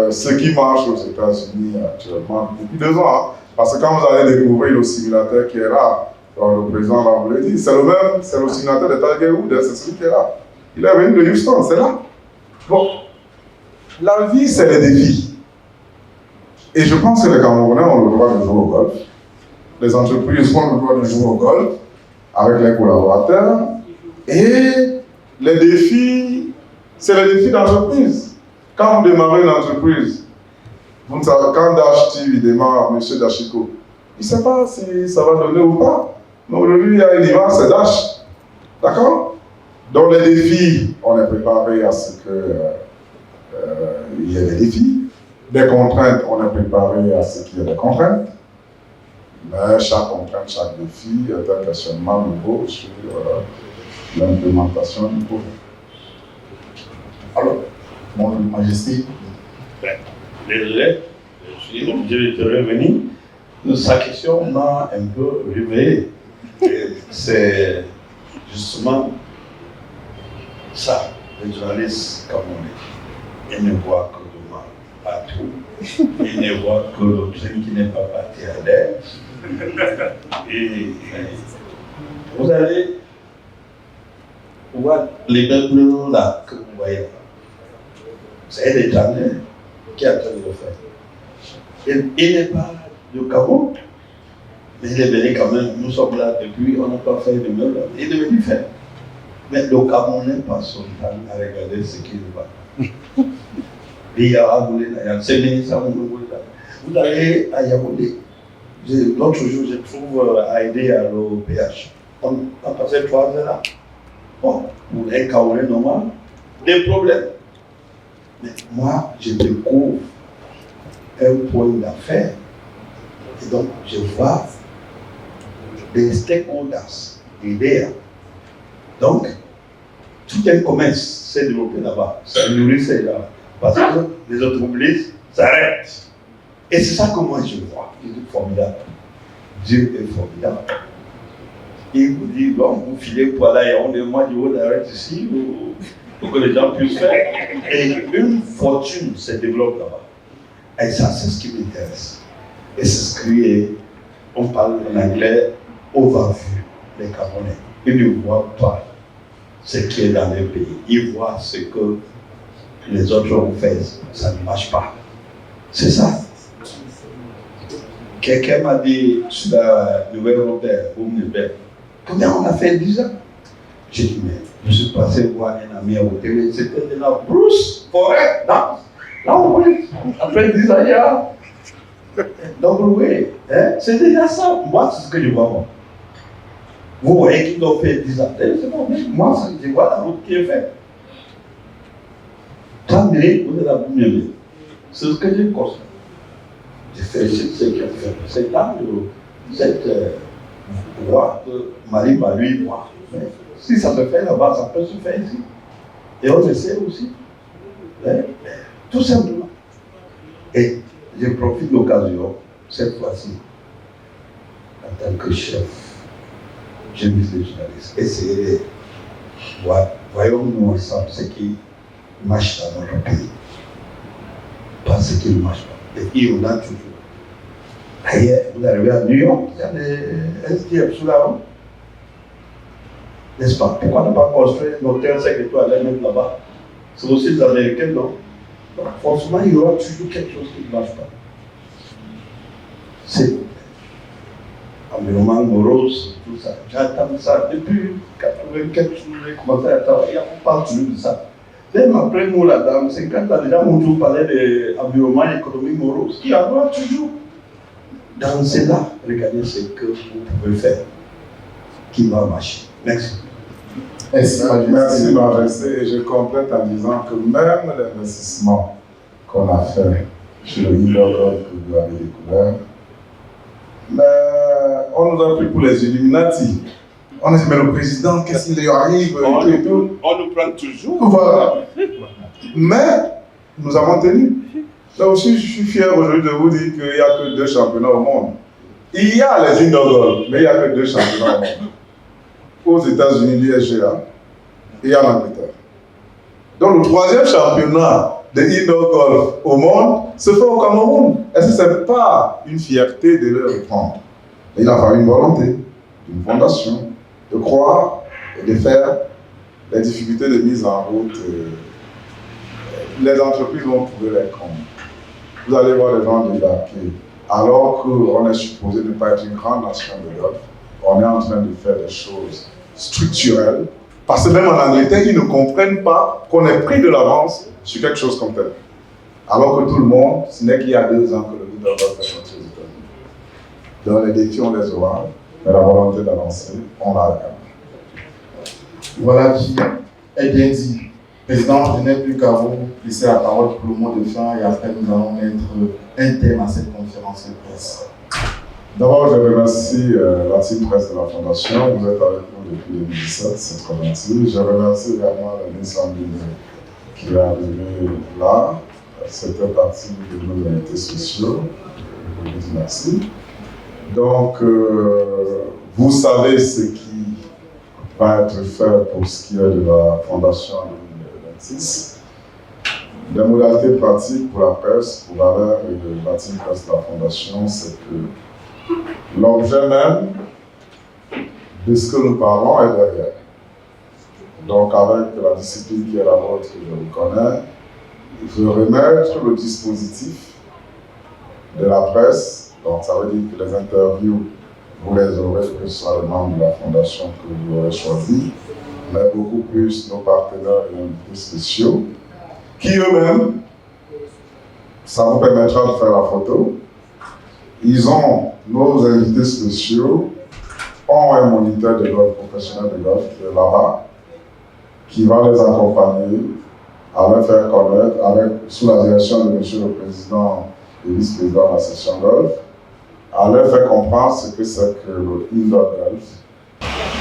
ce qui marche aux États-Unis actuellement, depuis 2 ans, hein, parce que quand vous allez découvrir l'oscillateur qui est là, le président va vous le dire, c'est le même, c'est l'oscillateur de Tiger Woods, c'est celui qui est là. Il est venu de Houston, c'est là. Bon, la vie, c'est les défis. Et je pense que les Camerounais ont le droit de jouer au golf. Les entreprises ont le droit de jouer au golf avec les collaborateurs. Et les défis, c'est les défis d'entreprise. Quand vous démarrez une entreprise, vous ne savez, quand Dash TV démarre, M. Dachiko, il ne sait pas si ça va donner ou pas. Mais aujourd'hui, il y a une image, c'est Dash. D'accord? Donc les défis, on est préparé à ce qu'il y ait des défis. Les contraintes, on est préparé à ce qu'il y ait des contraintes. Mais chaque contrainte, chaque défi est un questionnement nouveau sur l'implémentation du projet. Alors, Mon Majesté. Désolé, je suis obligé de revenir. Sa question m'a un peu réveillé. C'est justement ça, les journalistes camerounais. Ils ne voient que le mal partout. Ils ne voient que le train qui n'est pas parti à l'air. Et vous allez voir les meubles là que vous voyez. C'est des étrangers qui est en train de le faire. Il n'est pas du Cameroun, mais il est venu quand même. Nous sommes là depuis, on n'a pas fait de meubles. Il est venu faire. Mais le Camerounais passe son temps à regarder ce qu'il va. Il y a vous allez à Yaoundé. L'autre jour, je trouve à aider à l'OPH. On a passé 3 heures là. Bon, pour un Camerounais normal, des problèmes. Mais moi, je découvre un point d'affaires. Et donc, je vois des stakeholders, idées. Donc, tout un commerce s'est développé là-bas. Ça nourrit là-bas. Parce que les entreprises s'arrêtent. Et c'est ça que moi je vois. Il est formidable. Dieu est formidable. Il vous dit, bon, vous filez pour aller à Yaoundé, moi je vous arrête ici pour que les gens puissent faire. Et une fortune se développe là-bas. Et ça, c'est ce qui m'intéresse. Et c'est ce qui est, on parle en anglais, overview, les Camerounais. Ils ne voient pas ce qui est dans les pays. Ils voient ce que les autres ont fait. Ça ne marche pas. C'est ça. Quelqu'un m'a dit sur la Nouvelle-Européenne, combien on a fait 10 ans? J'ai dit, mais je suis passé voir un ami au télé, c'était de la brousse, forêt, là oui, après 10 ans, il y a. Donc oui, hein? C'est déjà ça. Moi, c'est ce que je vois. Moi. Vous voyez qu'ils ont fait 10 ans, c'est bon, mais moi, je vois la route qui est faite. 30 minutes, vous êtes la première. C'est ce que j'ai constaté. J'ai fait ce qu'il a fait. C'est là cette voie que Marie va lui voir. Mais si ça se fait là-bas, ça peut se faire ici. Et on le sait aussi. Mais, tout simplement. Et je profite de l'occasion, cette fois-ci, en tant que chef, je dis les journalistes, essayez de voir, voyons-nous ensemble ce qui marche dans notre pays. Pas ce qui ne marche pas. Et il y en a toujours. Ailleurs, vous arrivez à New York, il y a des SDF sous la route. N'est-ce pas? Pourquoi ne pas construire un hôtel 5 étoiles même là-bas? C'est aussi les Américains, non? Donc, forcément, il y aura toujours quelque chose qui ne marche pas. C'est environnement morose, tout ça. J'attends ça depuis 84, j'ai commencé à travailler, on parle toujours de ça. Même après nous, là, dans 50 ans, déjà, on nous parlait de l'environnement économique morose. Il y en aura toujours. Dans cela, regardez ce que vous pouvez faire qui va marcher. Next. Merci, Majesté. Et je complète en disant que même l'investissement qu'on a fait chez le Indoor Golf que vous avez découvert, mais on nous a pris pour les Illuminati. On a dit, mais le président, qu'est-ce qu'il lui arrive On nous prend toujours. Voilà. Mais nous avons tenu. Là aussi, je suis fier aujourd'hui de vous dire qu'il n'y a que 2 championnats au monde. Il y a les Indoor Golf, mais il n'y a que 2 championnats au monde. Aux États-Unis, l'USGA et en Angleterre. Donc le 3e championnat de Indoor Golf au monde se fait au Cameroun. Est-ce que ce n'est pas une fierté de le reprendre? Il a fallu une volonté, une fondation, de croire et de faire les difficultés de mise en route. Les entreprises vont trouver les comptes. Vous allez voir les gens débarquer. Alors qu'on est supposé ne pas être une grande nation de golf, on est en train de faire des choses structurelles. Parce que même en Angleterre, ils ne comprennent pas qu'on ait pris de l'avance sur quelque chose comme tel. Alors que tout le monde, ce n'est qu'il y a 2 ans que le leader golf est sorti aux États-Unis. Donc les défis, on les aura, mais la volonté d'avancer, on l'a. Voilà qui est bien dit. Président, je n'ai plus qu'à vous laisser la parole pour le mot de fin et après nous allons mettre un thème à cette conférence de presse. D'abord, je remercie la team presse de la Fondation. Vous êtes avec nous depuis 2017, c'est très gentil. Je remercie également la ministre qui est arrivée là. C'était partie de nos invités sociaux. Je vous dis merci. Donc, vous savez ce qui va être fait pour ce qui est de la Fondation 2026. Des modalités pratiques pour la presse, pour Valère et la team presse de la Fondation, c'est que l'objet même de ce que nous parlons est derrière. Donc, avec la discipline qui est la vôtre, que je vous connais, il faut remettre le dispositif de la presse. Donc, ça veut dire que les interviews, vous les aurez, que ce soit les membres de la Fondation que vous aurez choisi, mais beaucoup plus nos partenaires et invités spéciaux, qui eux-mêmes, ça vous permettra de faire la photo. Ils ont, nos invités spéciaux, ont un moniteur de golf, professionnel de golf, qui est là-bas, qui va les accompagner, à leur faire connaître, sous la direction de M. le Président et vice-président de la session golf, à leur faire comprendre ce que c'est que le indoor golf.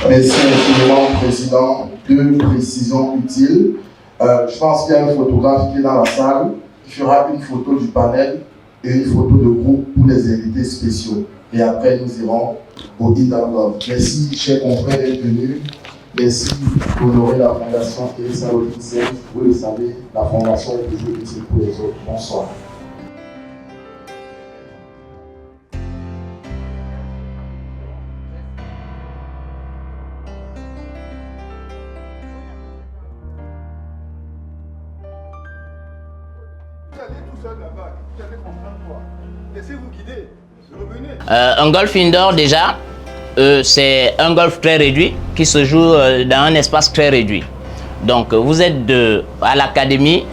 Merci infiniment, Président. 2 précisions utiles. Je pense qu'il y a un photographe qui est dans la salle, qui fera une photo du panel et une photo de groupe pour les invités spéciaux. Et après, nous irons au indoor golf. Merci, chers confrères, d'être venus. Merci d'honorer la Fondation Teresa Rodriguez. Vous le savez, la Fondation est toujours utile pour les autres. Bonsoir. Un golf indoor déjà, c'est un golf très réduit qui se joue dans un espace très réduit. Donc vous êtes à l'académie,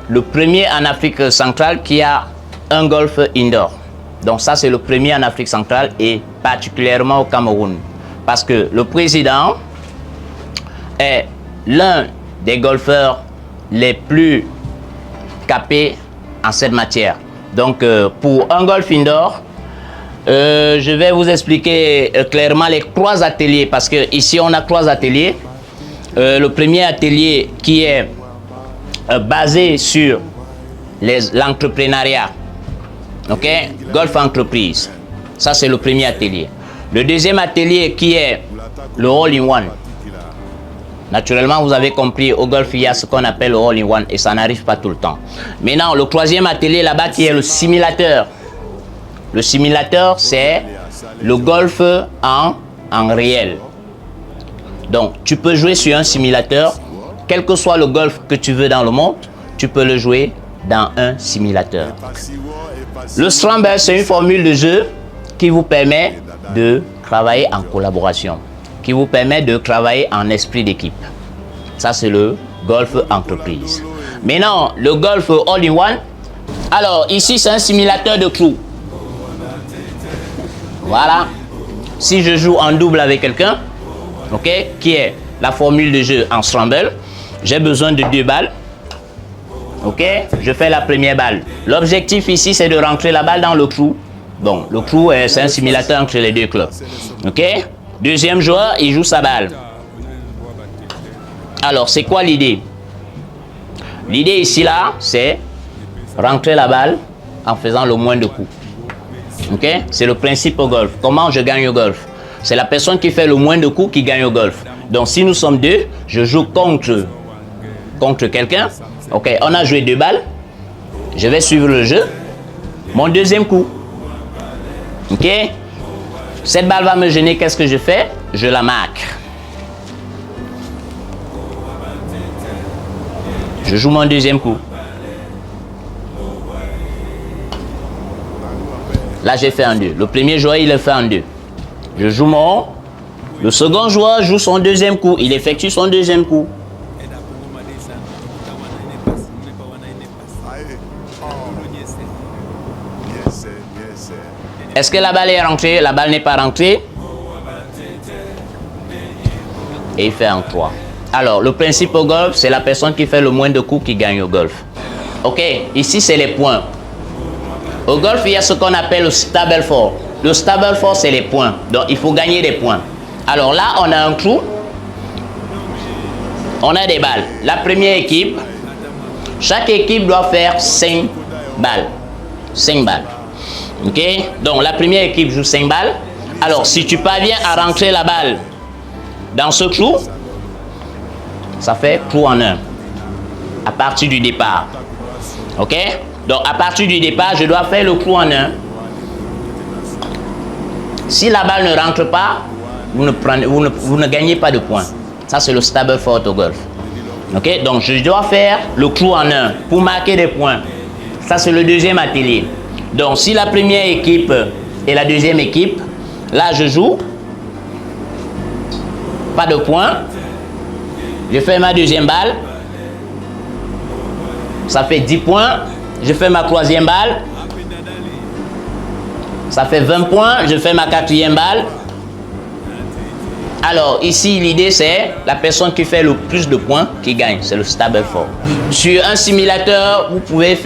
le premier en Afrique centrale qui a un golf indoor. Donc ça c'est le premier en Afrique centrale et particulièrement au Cameroun. Parce que le président est l'un des golfeurs les plus capés en cette matière. Donc pour un golf indoor, je vais vous expliquer clairement les 3 ateliers parce que ici on a 3 ateliers. Le premier atelier qui est basé sur l'entrepreneuriat, ok, golf entreprise. Ça c'est le premier atelier. Le deuxième atelier qui est le all-in-one. Naturellement, vous avez compris, au golf, il y a ce qu'on appelle le all-in-one et ça n'arrive pas tout le temps. Maintenant, le 3e atelier là-bas qui est le simulateur. Le simulateur, c'est le golf en réel. Donc, tu peux jouer sur un simulateur, quel que soit le golf que tu veux dans le monde, tu peux le jouer dans un simulateur. Le Scramble, c'est une formule de jeu qui vous permet de travailler en collaboration, qui vous permet de travailler en esprit d'équipe. Ça, c'est le golf entreprise. Maintenant, le golf all-in-one. Alors, ici, c'est un simulateur de clous. Voilà. Si je joue en double avec quelqu'un, ok, qui est la formule de jeu en scramble. J'ai besoin de 2 balles. Ok, je fais la première balle. L'objectif ici, c'est de rentrer la balle dans le trou. Bon, le trou, c'est un simulateur entre les deux clubs. Ok, deuxième joueur, il joue sa balle. Alors, c'est quoi l'idée? L'idée ici, là, c'est rentrer la balle en faisant le moins de coups. Ok, c'est le principe au golf. Comment je gagne au golf? C'est la personne qui fait le moins de coups qui gagne au golf. Donc, si nous sommes 2, je joue contre quelqu'un. Ok, on a joué 2 balles. Je vais suivre le jeu. Mon deuxième coup. Ok. Cette balle va me gêner. Qu'est-ce que je fais? Je la marque. Je joue mon deuxième coup. Là, j'ai fait un 2. Le premier joueur, il le fait en 2. Je joue mon... Le second joueur joue son deuxième coup. Il effectue son deuxième coup. Est-ce que la balle est rentrée? La balle n'est pas rentrée. Et il fait un 3. Alors, le principe au golf, c'est la personne qui fait le moins de coups qui gagne au golf. Ok, ici, c'est les points. Au golf, il y a ce qu'on appelle le Stableford. Le Stableford, c'est les points. Donc, il faut gagner des points. Alors là, on a un trou. On a des balles. La première équipe, chaque équipe doit faire 5 balles. 5 balles. Ok? Donc, la première équipe joue 5 balles. Alors, si tu parviens à rentrer la balle dans ce trou, ça fait trou en 1. À partir du départ. Ok? Donc, à partir du départ, je dois faire le trou en 1. Si la balle ne rentre pas, vous ne gagnez pas de points. Ça, c'est le Stableford au golf. Ok? Donc, je dois faire le trou en 1 pour marquer des points. Ça, c'est le deuxième atelier. Donc, si la première équipe et la deuxième équipe, là, je joue. Pas de points. Je fais ma deuxième balle. Ça fait 10 points. Je fais ma troisième balle. Ça fait 20 points. Je fais ma quatrième balle. Alors, ici, l'idée, c'est la personne qui fait le plus de points qui gagne. C'est le Stableford. Sur un simulateur, vous pouvez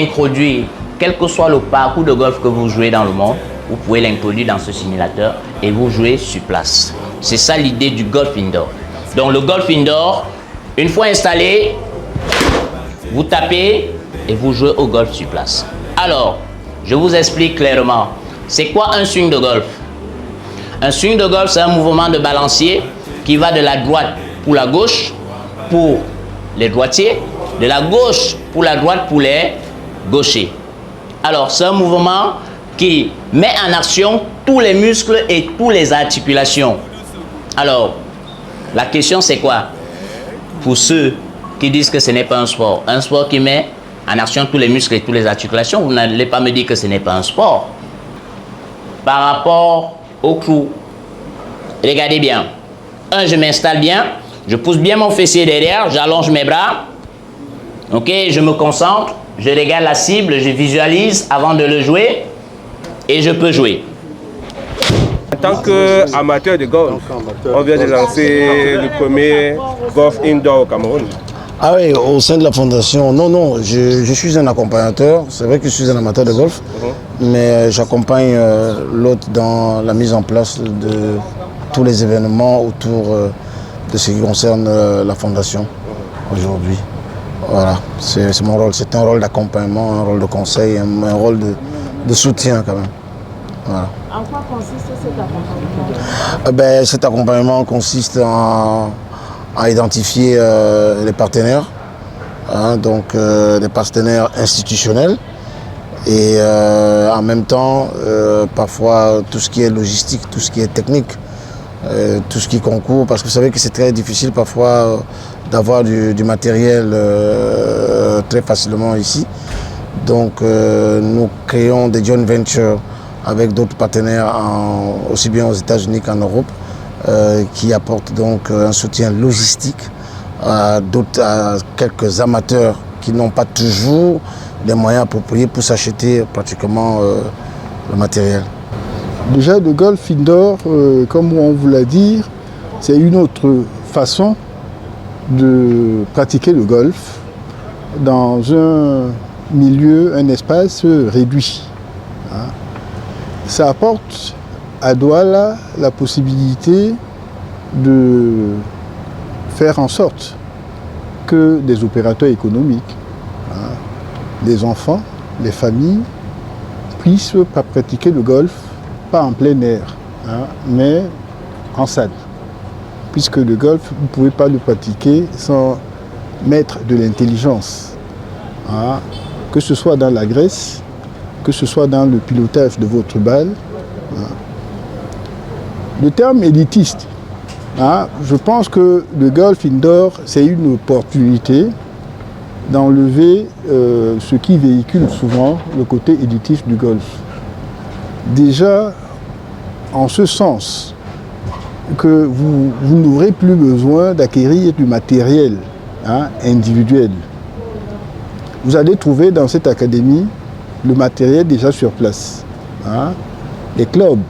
introduire, quel que soit le parcours de golf que vous jouez dans le monde, vous pouvez l'introduire dans ce simulateur et vous jouez sur place. C'est ça l'idée du golf indoor. Donc, le golf indoor, une fois installé, vous tapez et vous jouez au golf sur place. Alors, je vous explique clairement. C'est quoi un swing de golf? Un swing de golf, c'est un mouvement de balancier qui va de la droite pour la gauche pour les droitiers, de la gauche pour la droite pour les gauchers. Alors, c'est un mouvement qui met en action tous les muscles et toutes les articulations. Alors, la question c'est quoi? Pour ceux qui disent que ce n'est pas un sport qui met en action tous les muscles et toutes les articulations, vous n'allez pas me dire que ce n'est pas un sport. Par rapport au clou, regardez bien. Je m'installe bien, je pousse bien mon fessier derrière, j'allonge mes bras. Ok, je me concentre, je regarde la cible, je visualise avant de le jouer et je peux jouer. En tant qu'amateur de golf, on vient de lancer le premier golf indoor au Cameroun. Ah oui, au sein de la fondation, non, je suis un accompagnateur. C'est vrai que je suis un amateur de golf, mais j'accompagne l'hôte dans la mise en place de tous les événements autour de ce qui concerne la fondation aujourd'hui. Voilà, c'est mon rôle. C'est un rôle d'accompagnement, un rôle de conseil, un rôle de soutien quand même. Voilà. En quoi consiste cet accompagnement? Cet accompagnement consiste à identifier les partenaires, donc des partenaires institutionnels et en même temps parfois tout ce qui est logistique, tout ce qui est technique, tout ce qui concourt, parce que vous savez que c'est très difficile parfois d'avoir du matériel très facilement ici. Donc nous créons des joint ventures avec d'autres partenaires aussi bien aux États-Unis qu'en Europe, qui apportent donc un soutien logistique à quelques amateurs qui n'ont pas toujours les moyens appropriés pour s'acheter pratiquement le matériel. Déjà, le golf indoor, comme on vous l'a dit, c'est une autre façon de pratiquer le golf dans un milieu, un espace réduit. Ça apporte à Douala la possibilité de faire en sorte que des opérateurs économiques, les enfants, les familles, puissent pratiquer le golf, pas en plein air, mais en salle. Puisque le golf, vous ne pouvez pas le pratiquer sans mettre de l'intelligence. Que ce soit dans la graisse, que ce soit dans le pilotage de votre balle. Le terme élitiste, je pense que le golf indoor, c'est une opportunité d'enlever ce qui véhicule souvent le côté élitiste du golf. Déjà, en ce sens, que vous n'aurez plus besoin d'acquérir du matériel individuel. Vous allez trouver dans cette académie le matériel déjà sur place. Les clubs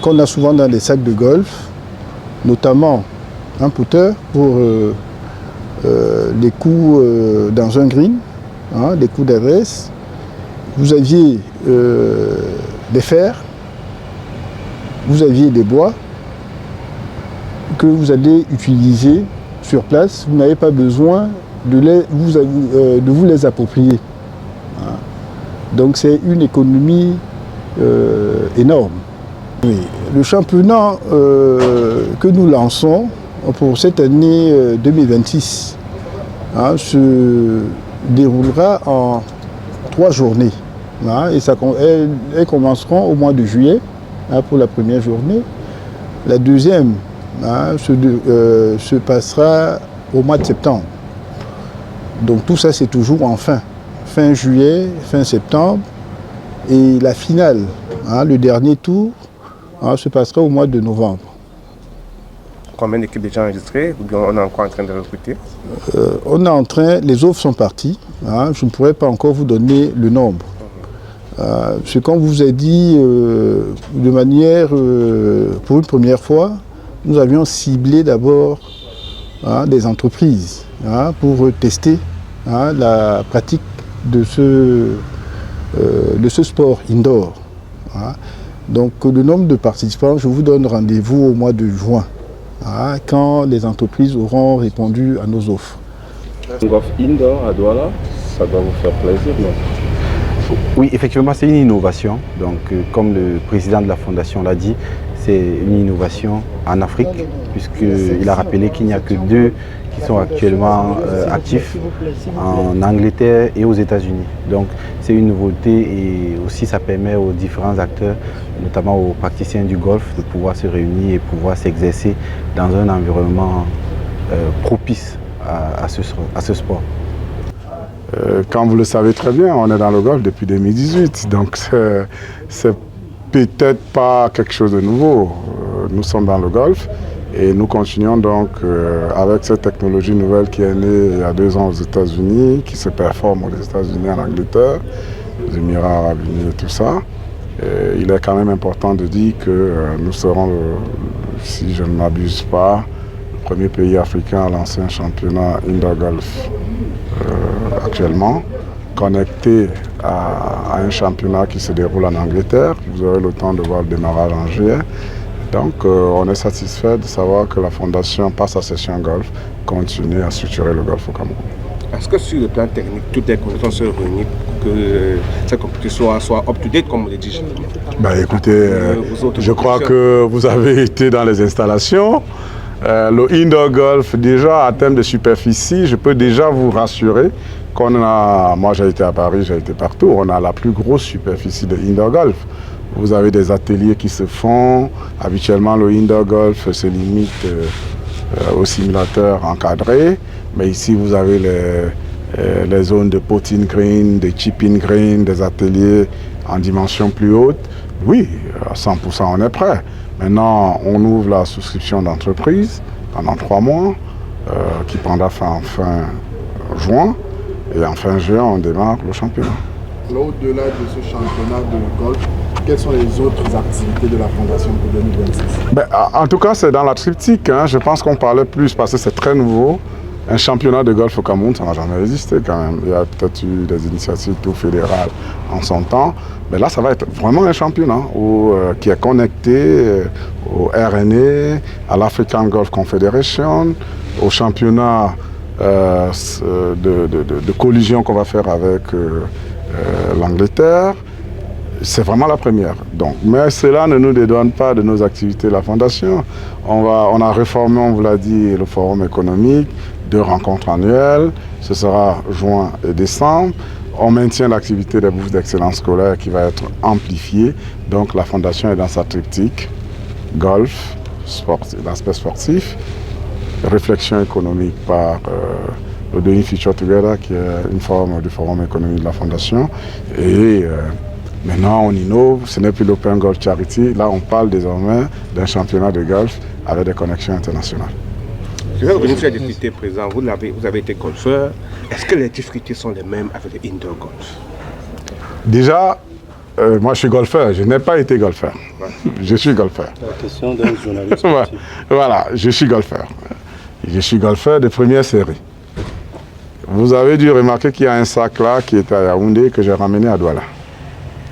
qu'on a souvent dans les sacs de golf, notamment un putter pour les coups dans un green, des coups d'adresse. Vous aviez des fers, vous aviez des bois que vous allez utiliser sur place. Vous n'avez pas besoin de vous les approprier. Donc c'est une économie énorme. Oui. Le championnat que nous lançons pour cette année 2026 se déroulera en 3 journées. Et elles commenceront au mois de juillet pour la première journée. La deuxième se passera au mois de septembre. Donc tout ça, c'est toujours en fin juillet, fin septembre. Et la finale, le dernier tour, se passera au mois de novembre. Combien d'équipes déjà enregistrées ou bien on est encore en train de recruter? On est en train, les offres sont parties. Je ne pourrais pas encore vous donner le nombre. Ce qu'on vous a dit de manière, pour une première fois, nous avions ciblé d'abord des entreprises pour tester la pratique de ce sport indoor. Donc le nombre de participants, je vous donne rendez-vous au mois de juin, quand les entreprises auront répondu à nos offres. Golf indoor à Douala, ça doit vous faire plaisir, non? Oui, effectivement, c'est une innovation. Donc, comme le président de la Fondation l'a dit, c'est une innovation en Afrique, puisqu'il a rappelé qu'il n'y a que 2 qui sont actuellement actifs en Angleterre et aux États-Unis. Donc, c'est une nouveauté et aussi ça permet aux différents acteurs, notamment aux praticiens du golf, de pouvoir se réunir et pouvoir s'exercer dans un environnement propice à ce sport. Comme vous le savez très bien, on est dans le golf depuis 2018, donc c'est peut-être pas quelque chose de nouveau. Nous sommes dans le golf et nous continuons donc avec cette technologie nouvelle qui est née il y a 2 ans aux États-Unis, qui se performe aux États-Unis, en Angleterre, aux Émirats Arabes Unis et tout ça. Et il est quand même important de dire que nous serons, si je ne m'abuse pas, le premier pays africain à lancer un championnat indoor golf. Actuellement, connecté à un championnat qui se déroule en Angleterre. Vous aurez le temps de voir le démarrage en juillet. Donc on est satisfait de savoir que la Fondation, par sa session golf, continue à structurer le golf au Cameroun. Est-ce que sur le plan technique, toutes les conditions se réunissent pour que cette compétition soit up-to-date, comme on le dit? Écoutez, je crois que vous avez été dans les installations. Le indoor golf, déjà, en termes de superficie, je peux déjà vous rassurer qu'on a, moi j'ai été à Paris, j'ai été partout, on a la plus grosse superficie de indoor golf. Vous avez des ateliers qui se font, habituellement le indoor golf se limite aux simulateurs encadrés, mais ici vous avez les zones de putting green, de chipping green, des ateliers en dimension plus haute. Oui, à 100% on est prêt. Maintenant, on ouvre la souscription d'entreprise pendant 3 mois, qui prendra fin juin. Et en fin juin, on démarre le championnat. Au-delà de ce championnat de golf, quelles sont les autres activités de la Fondation pour 2026? En tout cas, c'est dans la triptyque. Hein. Je pense qu'on parlait plus parce que c'est très nouveau. Un championnat de golf au Cameroun, ça n'a jamais existé quand même. Il y a peut-être eu des initiatives tout fédérales en son temps. Mais là, ça va être vraiment un championnat qui est connecté au RNA, à l'African Golf Confederation, au championnat de collision qu'on va faire avec l'Angleterre. C'est vraiment la première. Donc, mais cela ne nous dédouane pas de nos activités de la Fondation. On a réformé, on vous l'a dit, le forum économique, 2 rencontres annuelles, ce sera juin et décembre. On maintient l'activité des bourses d'excellence scolaire qui va être amplifiée. Donc la Fondation est dans sa triptyque, golf, l'aspect sportif, réflexion économique par le Doing Future Together, qui est une forme du forum économique de la Fondation. Et maintenant, on innove, ce n'est plus l'Open Golf Charity. Là, on parle désormais d'un championnat de golf avec des connexions internationales. Je vais revenir sur les difficultés présentes. Vous avez été golfeur. Est-ce que les difficultés sont les mêmes avec le indoor golf? Déjà, moi je suis golfeur. Je n'ai pas été golfeur. Ouais. Je suis golfeur. La question d'un journaliste. Voilà, je suis golfeur. Je suis golfeur de première série. Vous avez dû remarquer qu'il y a un sac là qui est à Yaoundé que j'ai ramené à Douala.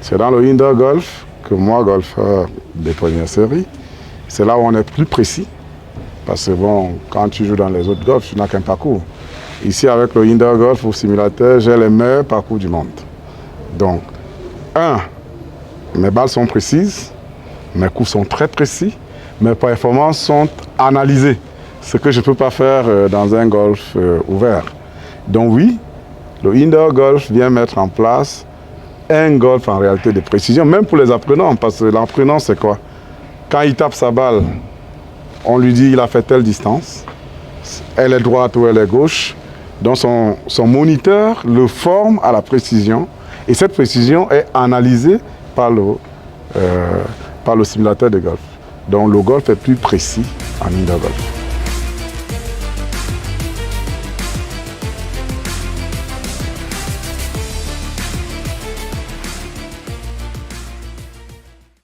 C'est dans le indoor golf que moi, golfeur de première série, c'est là où on est plus précis. Parce que bon, quand tu joues dans les autres golfs, tu n'as qu'un parcours. Ici, avec le indoor golf au simulateur, j'ai les meilleurs parcours du monde. Donc, mes balles sont précises, mes coups sont très précis, mes performances sont analysées. Ce que je ne peux pas faire dans un golf ouvert. Donc oui, le indoor golf vient mettre en place un golf en réalité de précision, même pour les apprenants, parce que l'apprenant, c'est quoi? Quand il tape sa balle, on lui dit il a fait telle distance, elle est droite ou elle est gauche. Donc son moniteur le forme à la précision et cette précision est analysée par le simulateur de golf. Donc le golf est plus précis en indoor golf.